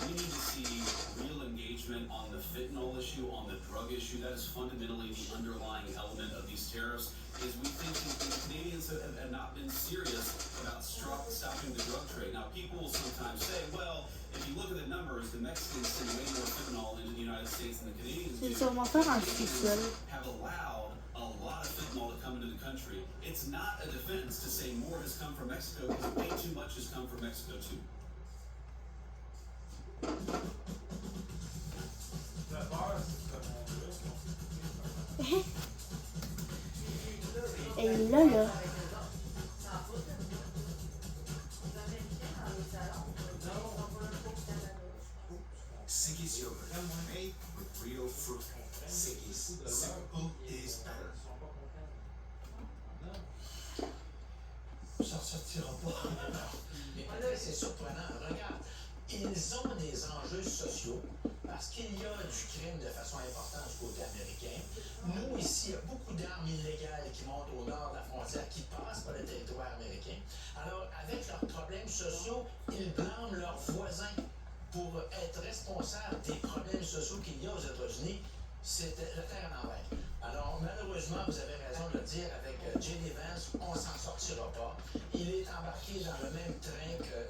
We need to see real engagement on the fentanyl issue, on the drug issue. That is fundamentally the underlying element of these tariffs. Is we think the Canadians have not been serious about stopping the drug trade. Now, people will sometimes say, well, if you look at the numbers, the Mexicans send way more fentanyl into the United States than the Canadians do. Have allowed a lot of fentanyl to come into the country. It's not a defense to say more has come from Mexico because way too much has come from Mexico too. Et là, là. Siggy's yogurt, made with real fruit. Siggy's, simple is better. Ça ne sortira pas. Mais peut-être c'est surprenant. Regarde, ils ont des enjeux sociaux parce qu'il y a du crime de façon importante du côté américain. Nous, ici, il y a beaucoup d'armes illégales qui montent au nord de la frontière, qui passent par le territoire américain. Alors, avec leurs problèmes sociaux, ils blâment leurs voisins pour être responsables des problèmes sociaux qu'il y a aux États-Unis. C'est la terre à l'envers. Alors, malheureusement, vous avez raison de le dire, avec J.D. Vance, on s'en sortira pas. Il est embarqué dans le même train que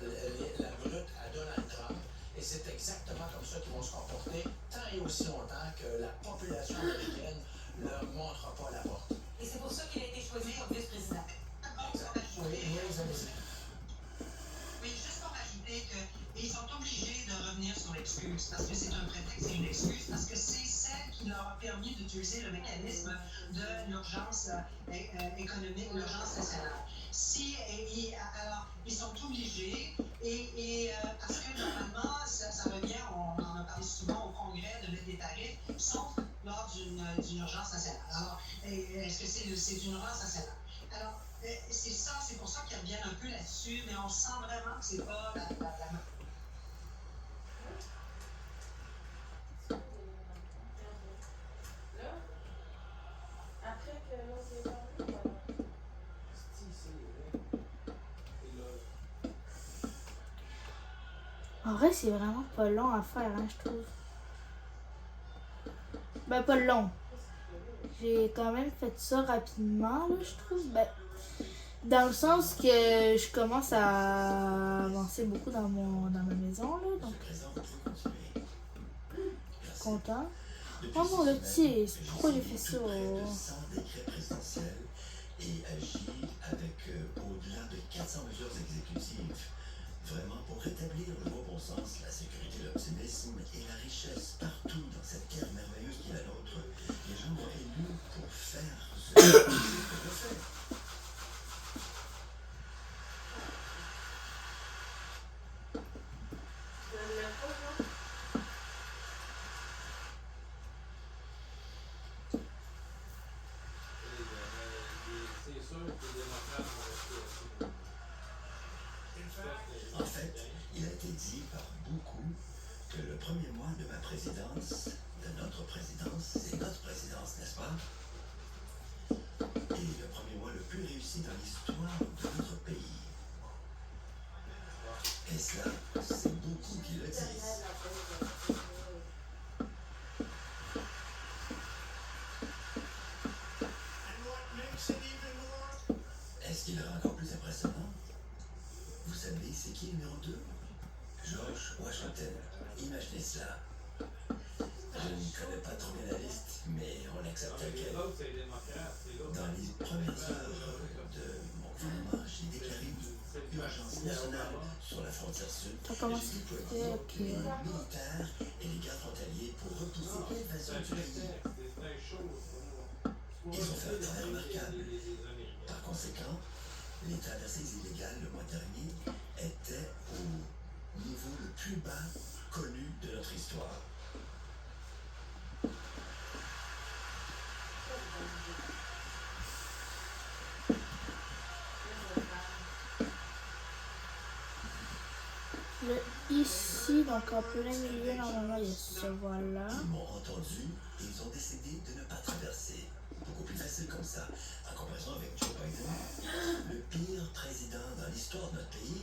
la brute à Donald Trump. Et c'est exactement comme ça qu'ils vont se comporter, tant et aussi longtemps que la population américaine ne leur montrera pas la porte. Et c'est pour ça qu'il a été choisi comme vice-président. Oui, vous avez dit. Oui, juste pour ajouter qu'ils sont obligés de revenir sur l'excuse, parce que c'est un prétexte et une excuse, parce que c'est celle qui leur a permis d'utiliser le mécanisme de l'urgence économique, l'urgence nationale. Alors, ils sont obligés, parce que normalement, ça revient, on en a parlé souvent au Congrès, de mettre des tarifs, sauf lors d'une urgence nationale. Alors, est-ce que c'est une urgence nationale? Alors, c'est pour ça qu'ils reviennent un peu là-dessus, mais on sent vraiment que c'est pas la Après que l'autre est parlé, voilà. En vrai, c'est vraiment pas long à faire, hein, je trouve. Ben, pas long. J'ai quand même fait ça rapidement, là, je trouve. Ben, dans le sens que je commence à avancer beaucoup dans ma maison, là, donc je suis content. Oh mon Dieu, pourquoi j'ai fait ça? Sans décret présidentiel et agit avec au-delà de 400 mesures exécutives. Vraiment pour rétablir le bon sens, la sécurité, l'optimisme et la richesse partout dans cette terre merveilleuse qui est la nôtre. Les gens m'ont élu pour faire ce que je fais. par beaucoup que le premier mois de ma présidence, de notre présidence, c'est notre présidence, n'est-ce pas? Et le premier mois le plus réussi dans l'histoire de notre pays. Et cela, c'est beaucoup qui le disent. Est-ce qu'il est encore plus impressionnant? Vous savez, c'est qui le numéro 2? George Washington. Imaginez cela. Je ne connais pas trop bien la liste, mais on accepte qu'elle. Dans les premières heures de mon gouvernement, j'ai déclaré une urgence nationale sur la frontière sud. Ça commence J'ai déployé les militaires et les gardes frontaliers pour repousser l'invasion du pays. Ils ont fait un travail remarquable. Par conséquent, les traversées illégales le mois dernier étaient au niveau le plus bas connu de notre histoire. Ici, donc en plein milieu, normalement, il y a ce voilà. Ils m'ont entendu et ils ont décidé de ne pas traverser. Beaucoup plus facile comme ça. En comparaison avec Joe Biden, le pire président dans l'histoire de notre pays,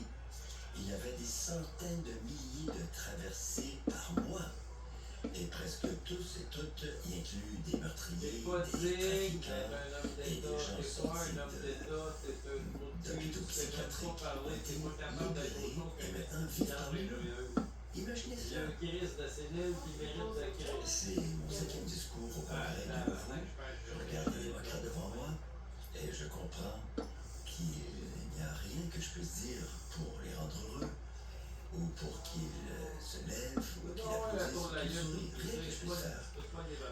il y avait des centaines de milliers de traversées par mois. Et presque tous et toutes y incluent des meurtriers, des trafiquants et des gens sortis d'hôpitaux psychiatriques ont été libérés et maintenant vivent parmi nous. Imaginez cela. C'est mon 7e discours au Congrès de nouveau. Je regarde les démocrates devant moi et je comprends qu'il n'y a rien que je puisse dire pour les rendre heureux ou pour qu'ils se lèvent ou qu'ils applaudissent ou qu'ils sourient. Rien que je puisse faire.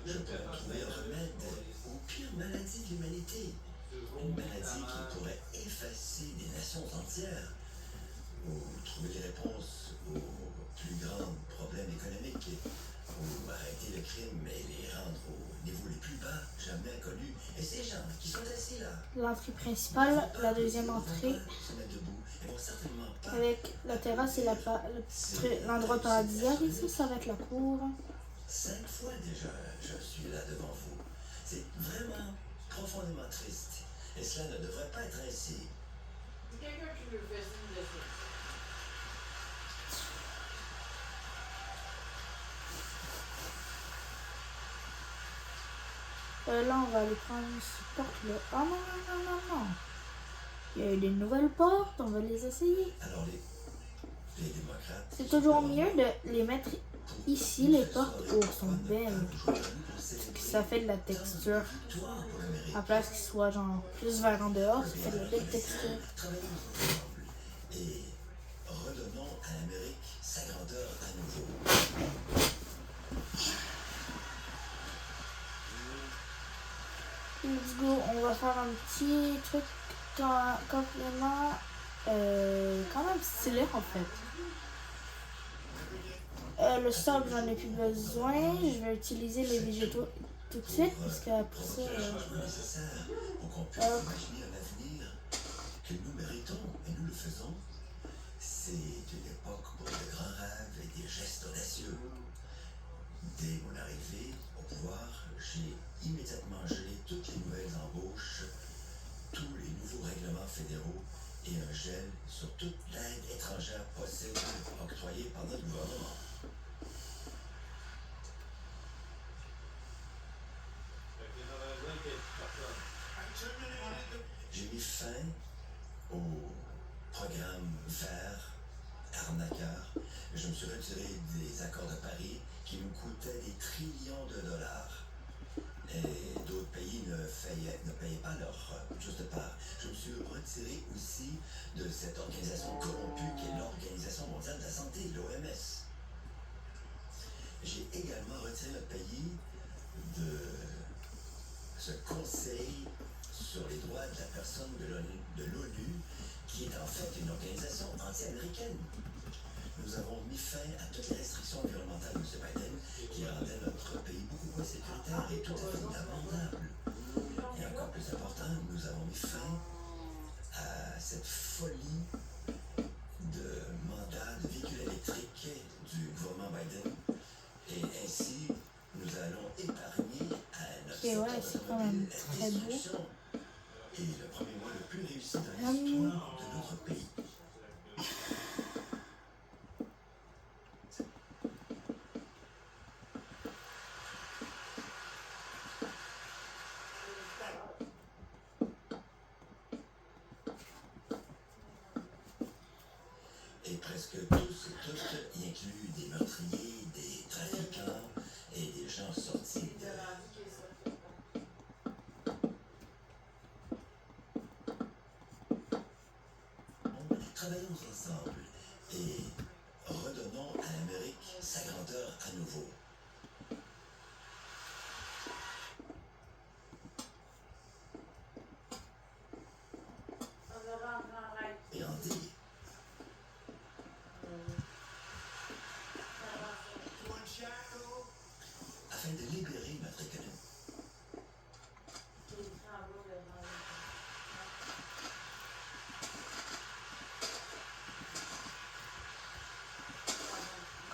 Je pourrais trouver un remède aux pires maladies de l'humanité. Une maladie qui pourrait effacer des nations entières ou trouver des réponses aux plus grands problèmes économiques ou arrêter le crime et les rendre au niveau les plus bas jamais connus. Et ces gens qui sont assis là, L'entrée principale, la deuxième entrée, se mettent debout et vont certainement pas. avec la terrasse et l'endroit paradisiaque. Ici, ça va être la cour. 5 fois déjà, je suis là devant vous. C'est vraiment profondément triste. Et cela ne devrait pas être ainsi. Quelqu'un qui veut faire signe de ça. Là, on va aller prendre cette porte-là. Oh non, non, non, non, non. Il y a eu des nouvelles portes, on va les essayer. Alors les démocrates... C'est toujours mieux de les mettre ici, les portes. Oh, sont belles. Ça fait de la texture. À place qu'ils soient genre plus vers en dehors, ça fait de la belle texture. Travaillons ensemble et redonnons à l'Amérique sa grandeur à nouveau. Let's go, on va faire un petit truc complètement quand même stylé en fait. Le sable, j'en ai plus besoin. Je vais utiliser les végétaux tout de suite parce qu'après ça. Nécessaire pour qu'on puisse imaginer un avenir que nous méritons et nous le faisons. C'est une époque pour de grands rêves et des gestes audacieux. Dès mon arrivée au pouvoir, j'ai immédiatement gelé toutes les nouvelles embauches, tous les nouveaux règlements fédéraux et un gel sur toute l'aide étrangère possible octroyée par notre gouvernement. J'ai mis fin au programme vert arnaqueur. Je me suis retiré des accords de Paris qui nous coûtaient des trillions de dollars. Et d'autres pays ne payaient pas leur juste part. Je me suis retiré aussi de cette organisation corrompue qui est l'Organisation mondiale de la santé, l'OMS. J'ai également retiré notre pays de ce conseil sur les droits de la personne de l'ONU, qui est en fait une organisation anti-américaine. Nous avons mis fin à toutes les restrictions environnementales de M. Biden, qui rendaient notre pays beaucoup moins sécuritaire et tout à fait abordable. Et encore plus important, nous avons mis fin à cette folie de mandats de véhicules électriques ouais, c'est quand même très beau. Et le premier mois le plus réussi dans l'histoire de notre pays. Et presque tous et toutes y incluent des meurtriers, des trafiquants et des gens sortis de... Travaillons ensemble et redonnons à l'Amérique sa grandeur à nouveau. Et Andy, afin de libérer notre économie.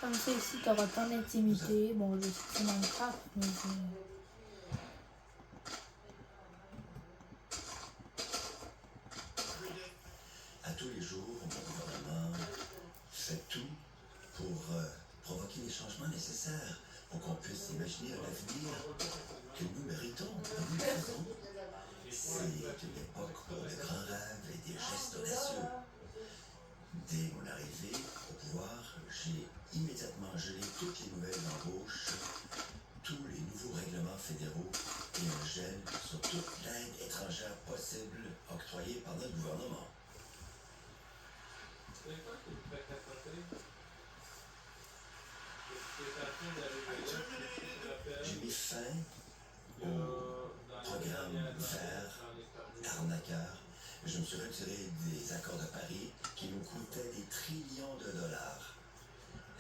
Comme ça, ici, tu auras ton intimité. Bon, je sais que c'est Minecraft, mais À tous les jours, mon gouvernement fait tout pour provoquer les changements nécessaires pour qu'on puisse imaginer un avenir que nous méritons. Et nous le faisons. C'est une époque pour de grands rêves et des gestes audacieux. Dès mon arrivée au pouvoir, j'ai immédiatement gelé toutes les nouvelles embauches, tous les nouveaux règlements fédéraux et un gel sur toute l'aide étrangère possible octroyée par notre gouvernement. C'est quoi qui te fait capoter? C'est à fin d'arriver là, tu te rappelles? J'ai mis fin Il y a au dans les programme dernières vert, années, arnaqueur. Je me suis retiré des accords de Paris qui nous coûtaient des trillions de dollars.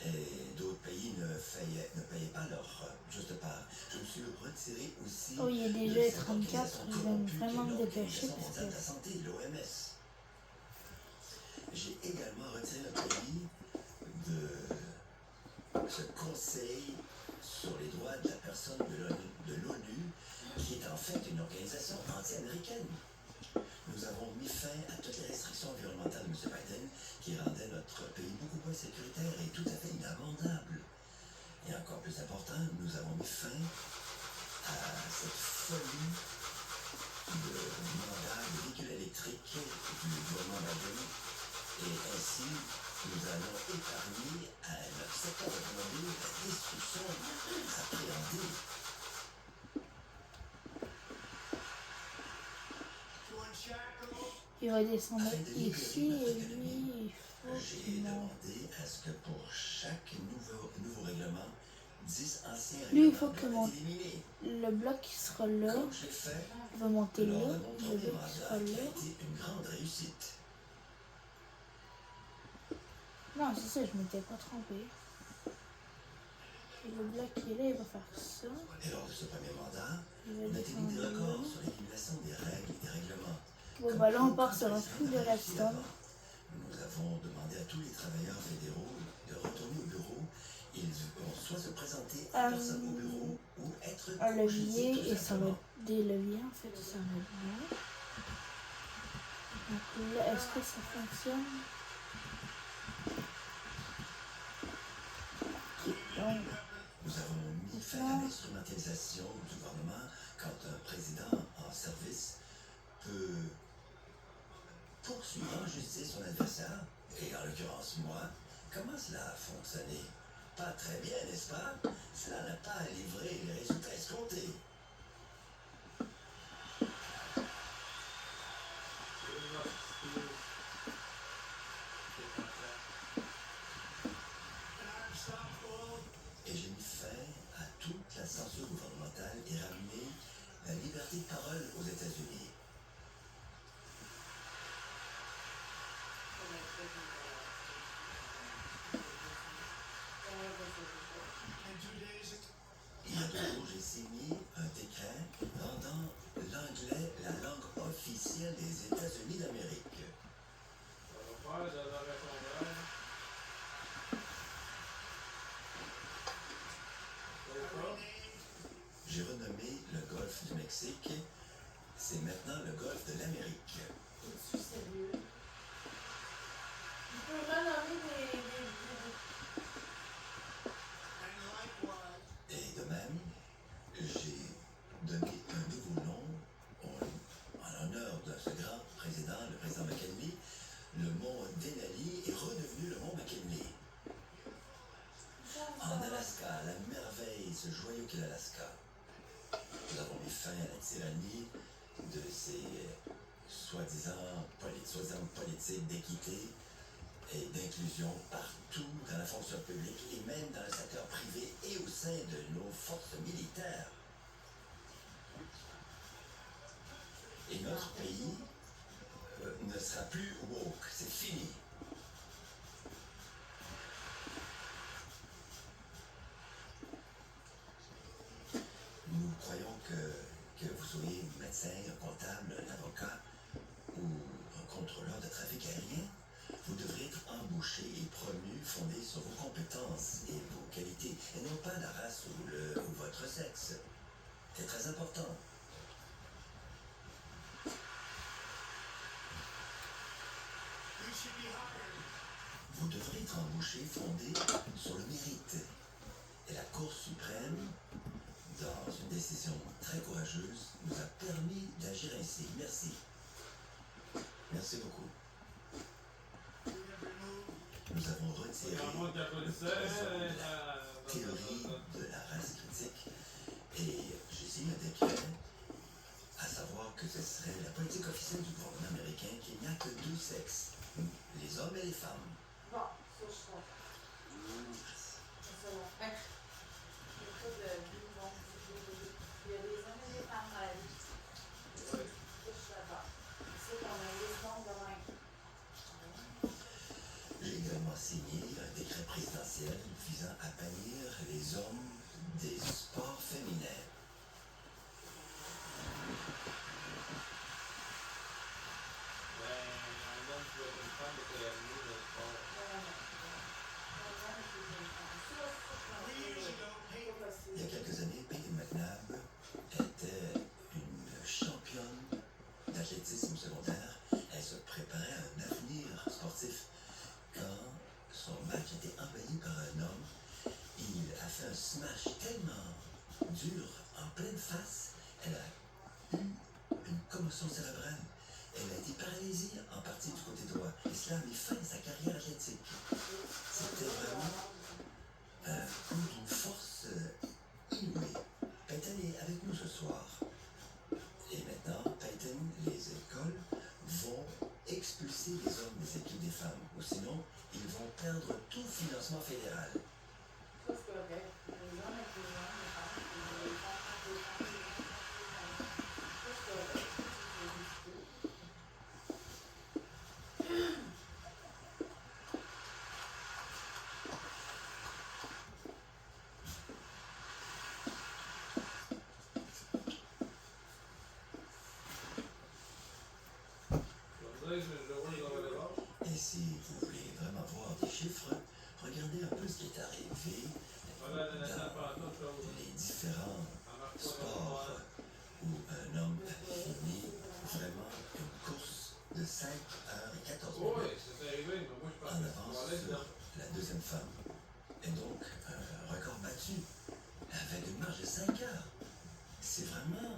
Et d'autres pays ne payaient pas leur juste part. Je me suis retiré aussi. oh, il y a de déjà cette 34, organisation je vais corrompue qui est vraiment me l'Organisation dépêcher parce mondiale de que la santé, l'OMS. J'ai également retiré le pays de ce conseil sur les droits de la personne de l'ONU, qui est en fait une organisation anti-américaine. Nous avons mis fin à toutes les restrictions environnementales de M. Biden qui rendaient notre pays beaucoup moins sécuritaire et tout à fait inabordable. Et encore plus important, nous avons mis fin à cette folie de mandat de véhicules électriques du gouvernement Biden. Et ainsi, nous allons épargner à notre secteur automobile la destruction appréhendée. il va descendre Afin de libérer ici notre et économie, lui, il faut j'ai qu'il monte. demandé à ce que pour chaque nouveau règlement, 10 anciens Lui, il faut règlements qu'il doivent monte. être éliminés. Le bloc qui sera là, Comme j'ai fait il va monter lors là, de mon le premier bloc qui sera mandat, qui a là. été une grande réussite. Non, c'est ça, je m'étais pas trompée. Et le bloc qui est là, il va faire ça. Et lors de ce premier mandat, Il va on a établi des descendre là. records sur l'élimination des règles et des règlements. Bon, Comme bah là, on aucun part sur un président truc de n'a réussi redstone. avant. Nous avons demandé à tous les travailleurs fédéraux de retourner au bureau. Ils vont soit se présenter en personne au bureau ou être Un congédiés, levier, tout et ça va simplement. être des leviers en fait, ça va être là. Donc là, est-ce que ça fonctionne? Donc, Nous avons mis fin à l'instrumentalisation du gouvernement quand un président en service peut poursuivre en justice son adversaire, et en l'occurrence moi. Comment cela a fonctionné? Pas très bien, n'est-ce pas? Cela n'a pas livré les résultats escomptés. Et j'ai mis fin à toute la censure gouvernementale et ramené la liberté de parole aux États-Unis. Il y a 2 jours, j'ai signé un décret rendant l'anglais la langue officielle des États-Unis d'Amérique. Ça va faire de la répondeur. J'ai renommé le golfe du Mexique, c'est maintenant le golfe de l'Amérique. Es-tu sérieux? Il peut renommer des... Et de même, j'ai donné un nouveau nom en l'honneur de ce grand président, le président McKinley. Le mont Denali est redevenu le mont McKinley. En Alaska, la merveille, ce joyau qu'est l'Alaska. Nous avons mis fin à la tyrannie de ces soi-disant politiques d'équité et d'inclusion partout dans la fonction publique et même dans le secteur privé et au sein de nos forces militaires. Et notre pays ne sera plus woke, c'est fini. Nous croyons que vous soyez médecin, un comptable, un avocat ou un contrôleur de trafic aérien, vous devrez être embauché et promu fondé sur vos compétences et vos qualités, et non pas la race ou votre sexe. C'est très important. Vous devrez être embauché fondé sur le mérite. Et la Cour suprême, dans une décision très courageuse, nous a permis d'agir ainsi. Merci. Merci beaucoup. Nous avons retiré la théorie de la race critique et j'ai signé un décret à savoir que ce serait la politique officielle du gouvernement américain qu'il n'y a que deux sexes, les hommes et les femmes. Bon, ça je comprends. Ça va faire. Il y a pas de but, bon, il y a des hommes et des femmes dans la vie. Ça, je suis d'accord. C'est qu'on a des mondes de même. J'ai également signé un décret présidentiel visant à bannir les hommes des sports féminins. Il y a quelques années, Peyton McNabb était une championne d'athlétisme secondaire. Elle se préparait à un avenir sportif. Quand son match a été envahi par un homme, il a fait un smash tellement dur, en pleine face, elle a eu une commotion cérébrale. Elle a été paralysée en partie du côté droit. Et cela a mis fin à sa carrière athlétique. C'était vraiment un coup d'une force inouïe. Peyton est avec nous ce soir. Et maintenant, Peyton, les écoles vont expulser les hommes des équipes des femmes. Ou sinon, ils vont perdre tout financement fédéral. Ça, c'est correct. Les hommes avec les hommes, les femmes, les femmes avec les femmes, les femmes avec les femmes. Ça, c'est correct. Et si vous voulez vraiment voir des chiffres, regardez un peu ce qui est arrivé dans les différents sports où un homme a fini vraiment une course de 5 heures et 14 minutes en avance sur la deuxième femme. Et donc, un record battu avec une marge de 5 heures. C'est vraiment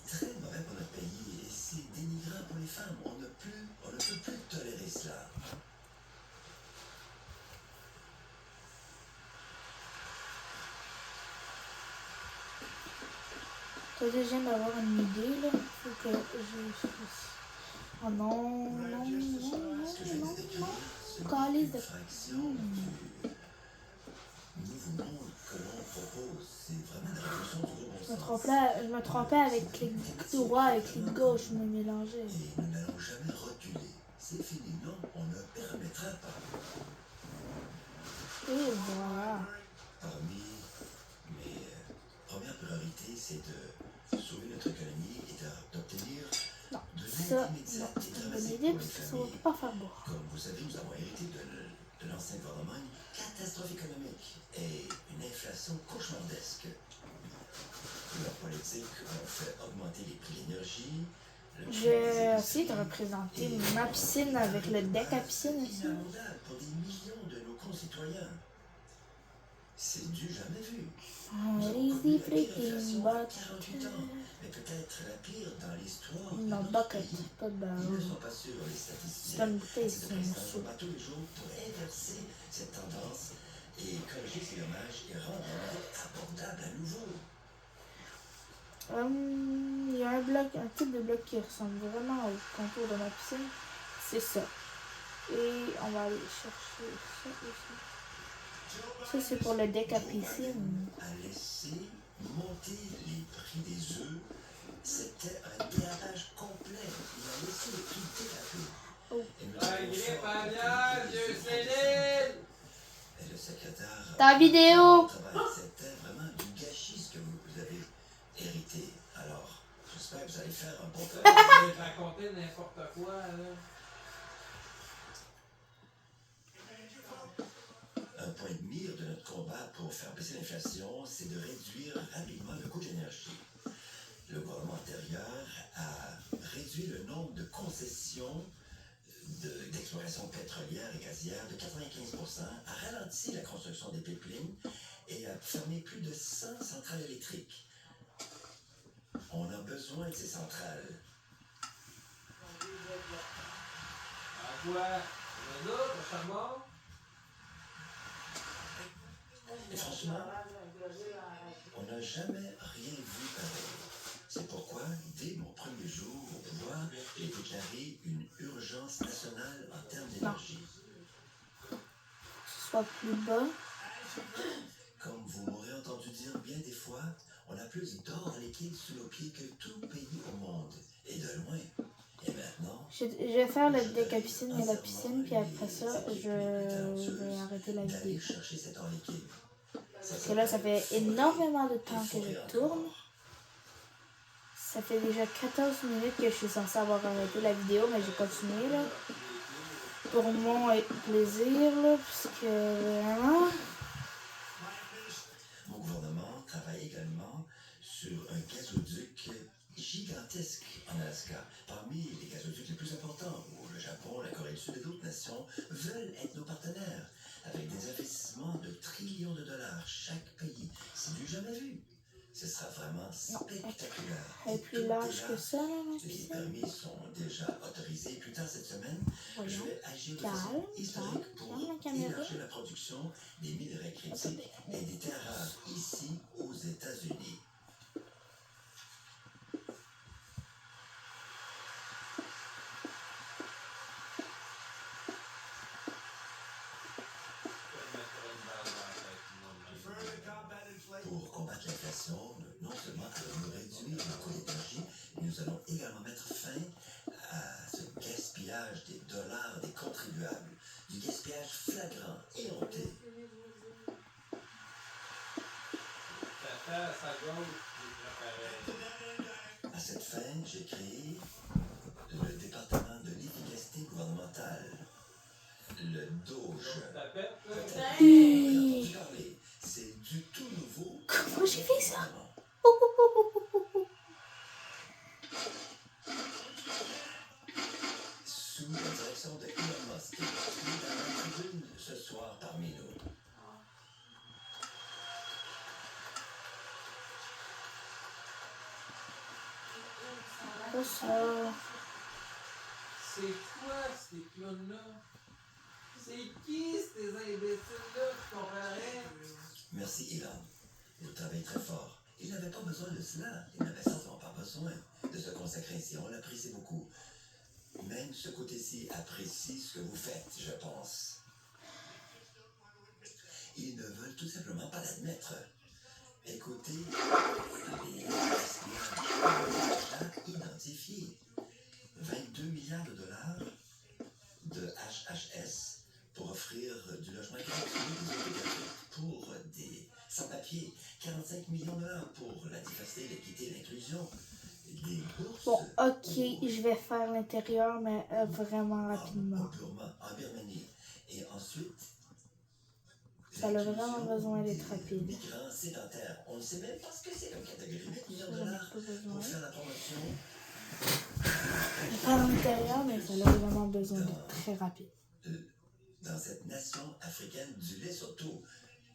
très mauvais pour notre pays et c'est dénigrant pour les femmes. On ne peut plus tolérer cela. Toi, je viens d'avoir une idée, là. Faut que je... Oh non, non, non, Ce que je viens de décrire, ce n'est Calice une de... fraction du nouveau monde que l'on propose. C'est vraiment la révolution du gros bon sens. Je me trompais avec les droits, avec les gauches, je me mélangeais. Et nous n'allons jamais reculer. C'est fini, non, on ne permettra pas. Et voilà. Parmi mes premières priorités, c'est de sauver notre économie et d'obtenir Non, de ça, l'aide non, immédiate et c'est une bonne dramatique idée, pour les parce que ça va familles. pas faire boire. Comme vous savez, nous avons hérité de l'ancien gouvernement une catastrophe économique et une inflation cauchemardesque. Leurs politiques ont fait augmenter les prix de l'énergie. J'ai essayé de représenter ma piscine avec le deck à piscine aussi. Inabordable pour des millions de nos concitoyens. C'est du jamais vu. Lazy freaking bucket. 48 ans, mais peut-être la pire dans l'histoire. Non, de notre bucket, pays. pas de Ils ne barreau. sont pas sûrs, les statistiques. C'est une bouteille, Si c'est le un président se sou. bat tous les jours pour inverser cette tendance et corriger ces dommages et rendre la vie abordable à nouveau. Il y a un type de bloc qui ressemble vraiment au contour de ma piscine. C'est ça. Et on va aller chercher ça aussi. Ça, c'est pour le deck à piscine. A laissé monter les prix des œufs. C'était un dérapage complet. Il a laissé les prix déraper. Oh. Et nous La avons grippe fort aviaire, compris les Dieu efforts Céline! Et le secrétaire... Ta vidéo! C'était vraiment du gâchis ce que vous avez hérité. Alors, j'espère que vous allez faire un bon Je travail. vais te raconter n'importe quoi, là. Un point de mire de notre combat pour faire baisser l'inflation, c'est de réduire rapidement le coût de l'énergie. Le gouvernement antérieur a réduit le nombre de concessions d'exploration pétrolière et gazière de 95%, a ralenti la construction des pipelines et a fermé plus de 100 centrales électriques. On a besoin de ces centrales. À quoi? Le autre, le charbon? Et franchement, on n'a jamais rien vu pareil. C'est pourquoi, dès mon premier jour au pouvoir, j'ai déclaré une urgence nationale en termes d'énergie. Que ce soit plus bas. Comme vous m'aurez entendu dire bien des fois, on a plus d'or liquide sous nos pieds que tout pays au monde, et de loin. Et maintenant, Je vais faire le deck à piscine et la piscine, puis après ça, je vais arrêter la d'aller vidéo. chercher cet or liquide. Parce que là, ça fait énormément de temps que je tourne. Ça fait déjà 14 minutes que je suis censée avoir arrêté la vidéo, mais j'ai continué, là. Pour mon plaisir, là, puisque vraiment... Mon gouvernement travaille également sur un gazoduc gigantesque en Alaska. Parmi les gazoducs les plus importants, où le Japon, la Corée du Sud et d'autres nations veulent être nos partenaires, avec des investissements de trillions de dollars chaque pays. C'est du jamais vu. Ce sera vraiment spectaculaire. Elle est plus large que ça, là, ma Les piscine. permis sont déjà autorisés. Plus tard cette semaine, je Voyons. vais agir de Calme, façon historique pour calme la caméra. élargir la production des minerais critiques et des terres rares ici aux États-Unis. Pour combattre l'inflation, non seulement allons-nous réduire le coût d'énergie, mais nous allons également mettre fin à ce gaspillage des dollars des contribuables, du gaspillage flagrant et honteux. Ça gauche, c'est pareil. À cette fin, j'ai créé le département de l'efficacité gouvernementale, le DOGE. Ça pète, là? Peut-être que vous en avez entendu parler. C'est du tout nouveau. Comment j'ai fait ça? Sous la direction de Elon Musk, qui est dans la tribune ce soir parmi nous. Pas ça. C'est quoi ces clowns-là? C'est qui ces imbéciles-là qui comprennent rien? Merci Elon. Vous travaillez très fort. Il n'avait pas besoin de cela. Il n'avait certainement pas besoin de se consacrer ainsi. On l'apprécie beaucoup. Même ce côté-ci apprécie ce que vous faites, je pense. Ils ne veulent tout simplement pas l'admettre. Écoutez, les gaspillages identifiés. 22 milliards de dollars de HHS pour offrir du logement gratuit pour des sans-papiers. 45 millions de dollars pour la diversité, l'équité et l'inclusion. Des bourses. Bon, ok, je vais faire l'intérieur, mais vraiment rapidement. En Birmanie. Et ensuite, Ça a vraiment besoin d'être rapide. Migrants sédentaires. On ne sait même pas ce que c'est comme catégorie. 8 millions de J'en ai dollars pas besoin. pour faire la promotion. Pas à l'intérieur, mais ça a vraiment besoin d'être très rapide. Dans cette nation africaine du lait surtout,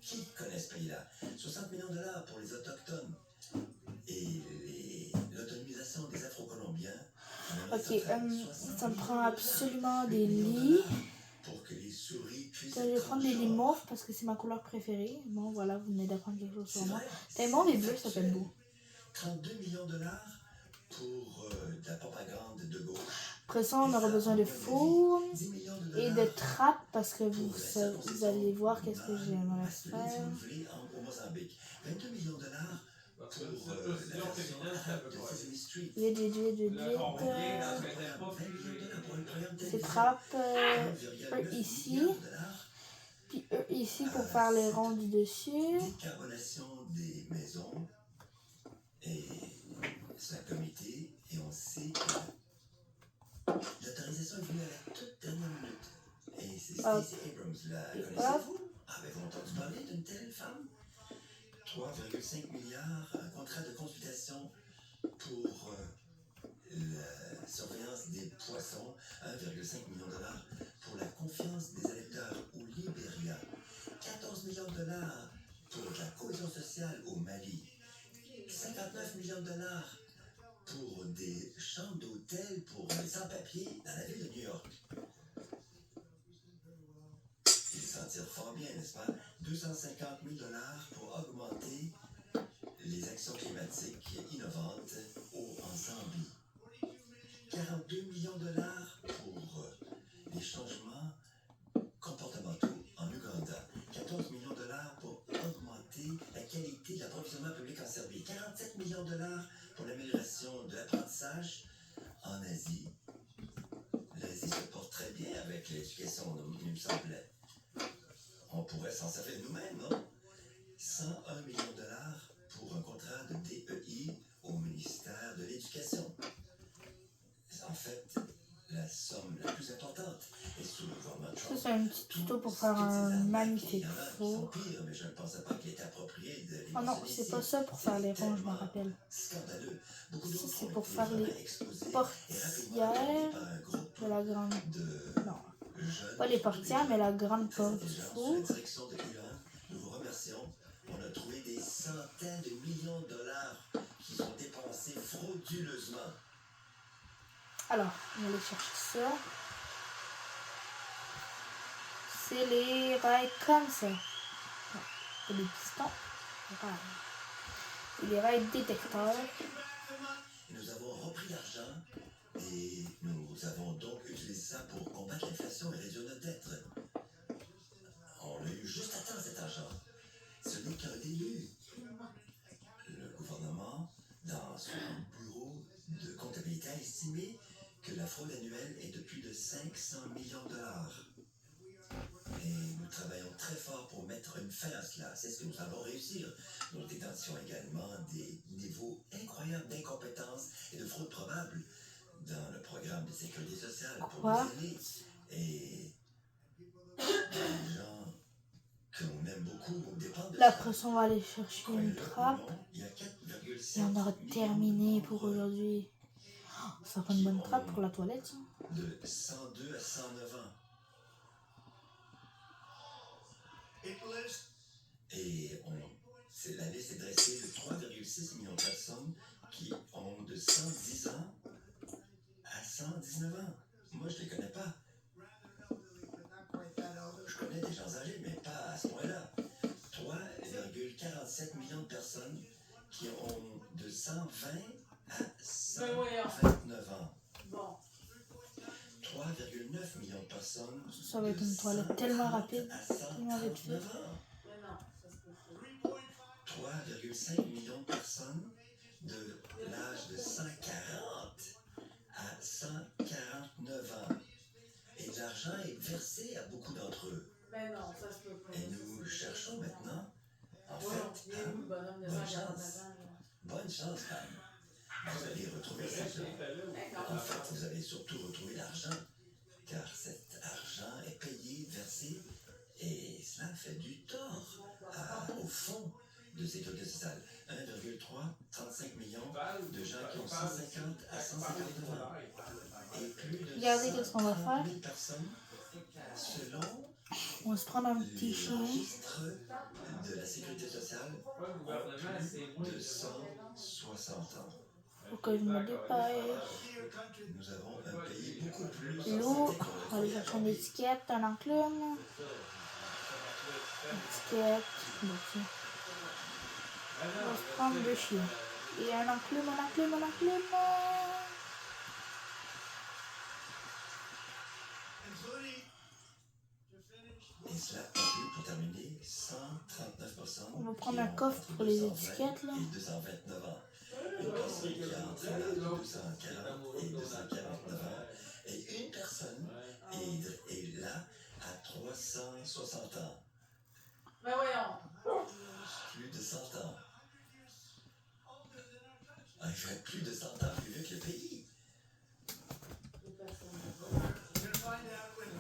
qui connaît ce pays-là? 60 millions de dollars pour les Autochtones et l'autonomisation des Afro-Colombiens. Ok, ça me prend absolument des lits. Pour que les souris puissent Je vais prendre des lits mauves parce que c'est ma couleur préférée. Bon, voilà, vous venez d'apprendre quelque chose sur moi. Les mauve et bleu, ça fait beau. 32 millions de dollars pour de la propagande de gauche. Après ça, on aura besoin de four et de trappes parce que vous allez voir qu'est-ce que j'aimerais faire. Au Mozambique. 22 millions de dollars pour la version arabe de Sesame Street. Vite. Ces trappes, eux ici. Puis eux ici pour faire les ronds du dessus. Décarbonation des maisons. Et c'est un comité. Et on sait que l'autorisation est venue à la toute dernière minute. Et c'est Stacey Abrams. La connaissez-vous? Avez-vous entendu parler d'une telle femme? 3,5 milliards, un contrat de consultation pour la surveillance des poissons, 1,5 million de dollars pour la confiance des électeurs au Libéria, 14 millions de dollars pour la cohésion sociale au Mali, 59 millions de dollars pour des chambres d'hôtel pour les sans-papiers dans la ville de New York. Ils s'en tirent fort bien, n'est-ce pas? 250 000 dollars pour augmenter les actions climatiques innovantes en Zambie. 42 millions de dollars pour les changements comportementaux en Ouganda. 14 millions de dollars pour augmenter la qualité de l'approvisionnement public en Serbie. 47 millions de dollars pour l'amélioration de l'apprentissage en Asie. L'Asie se porte très bien avec l'éducation, il me semble. On pourrait s'en servir nous-mêmes, non? 101 millions de dollars pour un contrat de DEI au ministère de l'Éducation. En fait, la somme la plus importante est sous le gouvernement Trump. Ça, c'est un petit tuto pour faire un magnifique four. Pire, mais je ne pensais pas qu'il était approprié de Oh non, c'est pas ça pour faire les ronds, je m'en rappelle. Scandaleux. Ça, c'est pour faire les portières de la grande... Non, pas les portières, mais la grande porte du four. Nous vous remercions. On a trouvé des centaines de millions de dollars qui sont dépensés frauduleusement. Alors, on va aller chercher ça. C'est les rails comme ça. Non, pas des pistons. Rails. C'est les rails détecteurs. Nous avons repris l'argent et nous avons donc utilisé ça pour combattre l'inflation et réduire notre dette. On l'a eu juste à temps cet argent. Ce n'est qu'un début. Le gouvernement, dans son bureau de comptabilité, a estimé que la fraude annuelle est de plus de 500 millions de dollars. Et nous travaillons très fort pour mettre une fin à cela. C'est ce que nous allons réussir. Nous identifions également des niveaux incroyables d'incompétence et de fraude probable dans le programme de sécurité sociale pour les aînés. Et les gens qu'on aime beaucoup dépendent de là, après ça, on va aller chercher une trappe. Il y a 4,7 Et on aura terminé pour aujourd'hui. Oh, ça fait une bonne trappe pour la toilette, ça. De 102 à 109 ans. Et la liste est dressée de 3,6 millions de personnes qui ont de 110 ans à 119 ans. Moi, je ne les connais pas. Je connais des gens âgés, mais pas à ce point-là. 3,47 millions de personnes qui ont de 120 à 129 ans. 3,9 millions de personnes. Ça va être une toilette tellement rapide, tellement vite fait. 3,5 millions de personnes de l'âge de 140 à 149 ans. Et l'argent est versé à beaucoup d'entre eux. Et nous cherchons maintenant, en fait, bonne chance. Bonne chance, femme. Vous allez retrouver cet argent. En fait, vous allez surtout retrouver l'argent, car cet argent est payé, versé Et cela fait du tort au fonds de sécurité sociale. 1,35 millions de gens qui ont 150 à 159 ans. Et plus de Regardez qu'est-ce qu'on va 130 faire. 000 personnes selon On va se prendre un petit chien. registre de la sécurité sociale ont plus de 160 ans. Faut que je me dépêche. Nous avons un pays beaucoup plus L'eau, santé on va aller chercher une étiquette, un enclume. Étiquette. Bon, tiens. On va se prendre deux chiens. Et un enclume, un enclume, un enclume. Et cela inclut, pour terminer, 139%. On va prendre un coffre pour les étiquettes, là. Et 229 ans. Une personne qui a entre l'âge de 240 et 249 ans. Et une personne est là à 360 ans. Mais voyons. Plus de 100 ans. Ah, il fait plus de 100 ans plus vieux que le pays.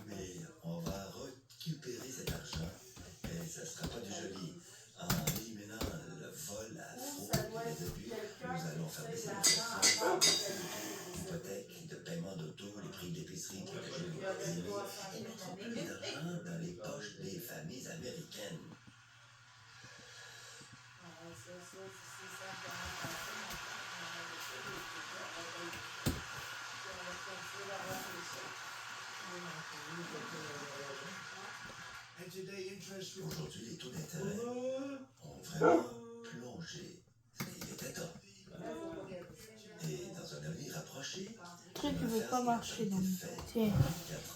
Mais on va récupérer cet argent et ça ne sera pas du joli. En éliminant le vol à fraude et les abus, nous allons faire baisser les hypothèques de paiement d'auto, les prix d'épicerie, protéger les loyers et mettre plus d'argent dans les poches des familles américaines. Aujourd'hui, les taux d'intérêt ont vraiment plongé. Il était temps. Et dans un avenir rapproché, Le truc ne veut pas marcher, donc. Tiens.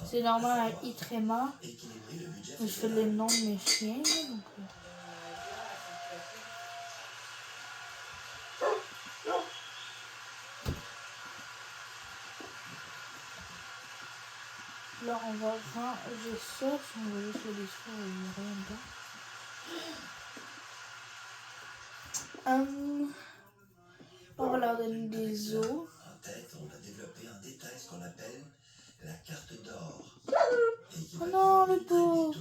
C'est normal à Itrema. Je fais les noms de mes chiens, donc. Là, on va ranger ça. Si on va juste le discours, il n'y a rien dedans. On va leur donner des os. En tête, on a développé en détail ce qu'on appelle la carte d'or. Oh non, le pauvre!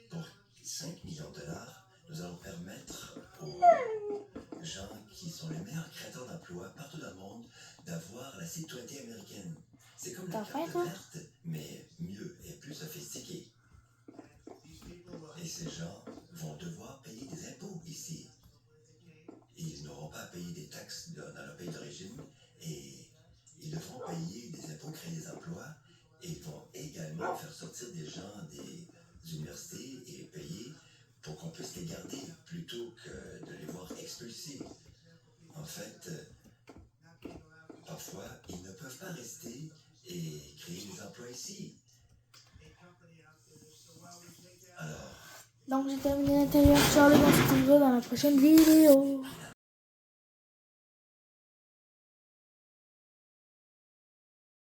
Pour 5 millions de dollars, nous allons permettre aux gens qui sont les meilleurs créateurs d'emplois partout dans le monde d'avoir la citoyenneté américaine. C'est comme la carte verte, mais mieux et plus sophistiquée. Et ces gens vont devoir payer des impôts ici. Ils n'auront pas à payer des taxes dans leur pays d'origine et ils devront payer des impôts, créer des emplois et ils vont également faire sortir des gens des universités et payer pour qu'on puisse les garder plutôt que de les voir expulsés. En fait, parfois, ils ne peuvent pas rester et créer des emplois ici. Alors... Donc j'ai terminé l'intérieur. Ciao les gars, c'était dans la prochaine vidéo.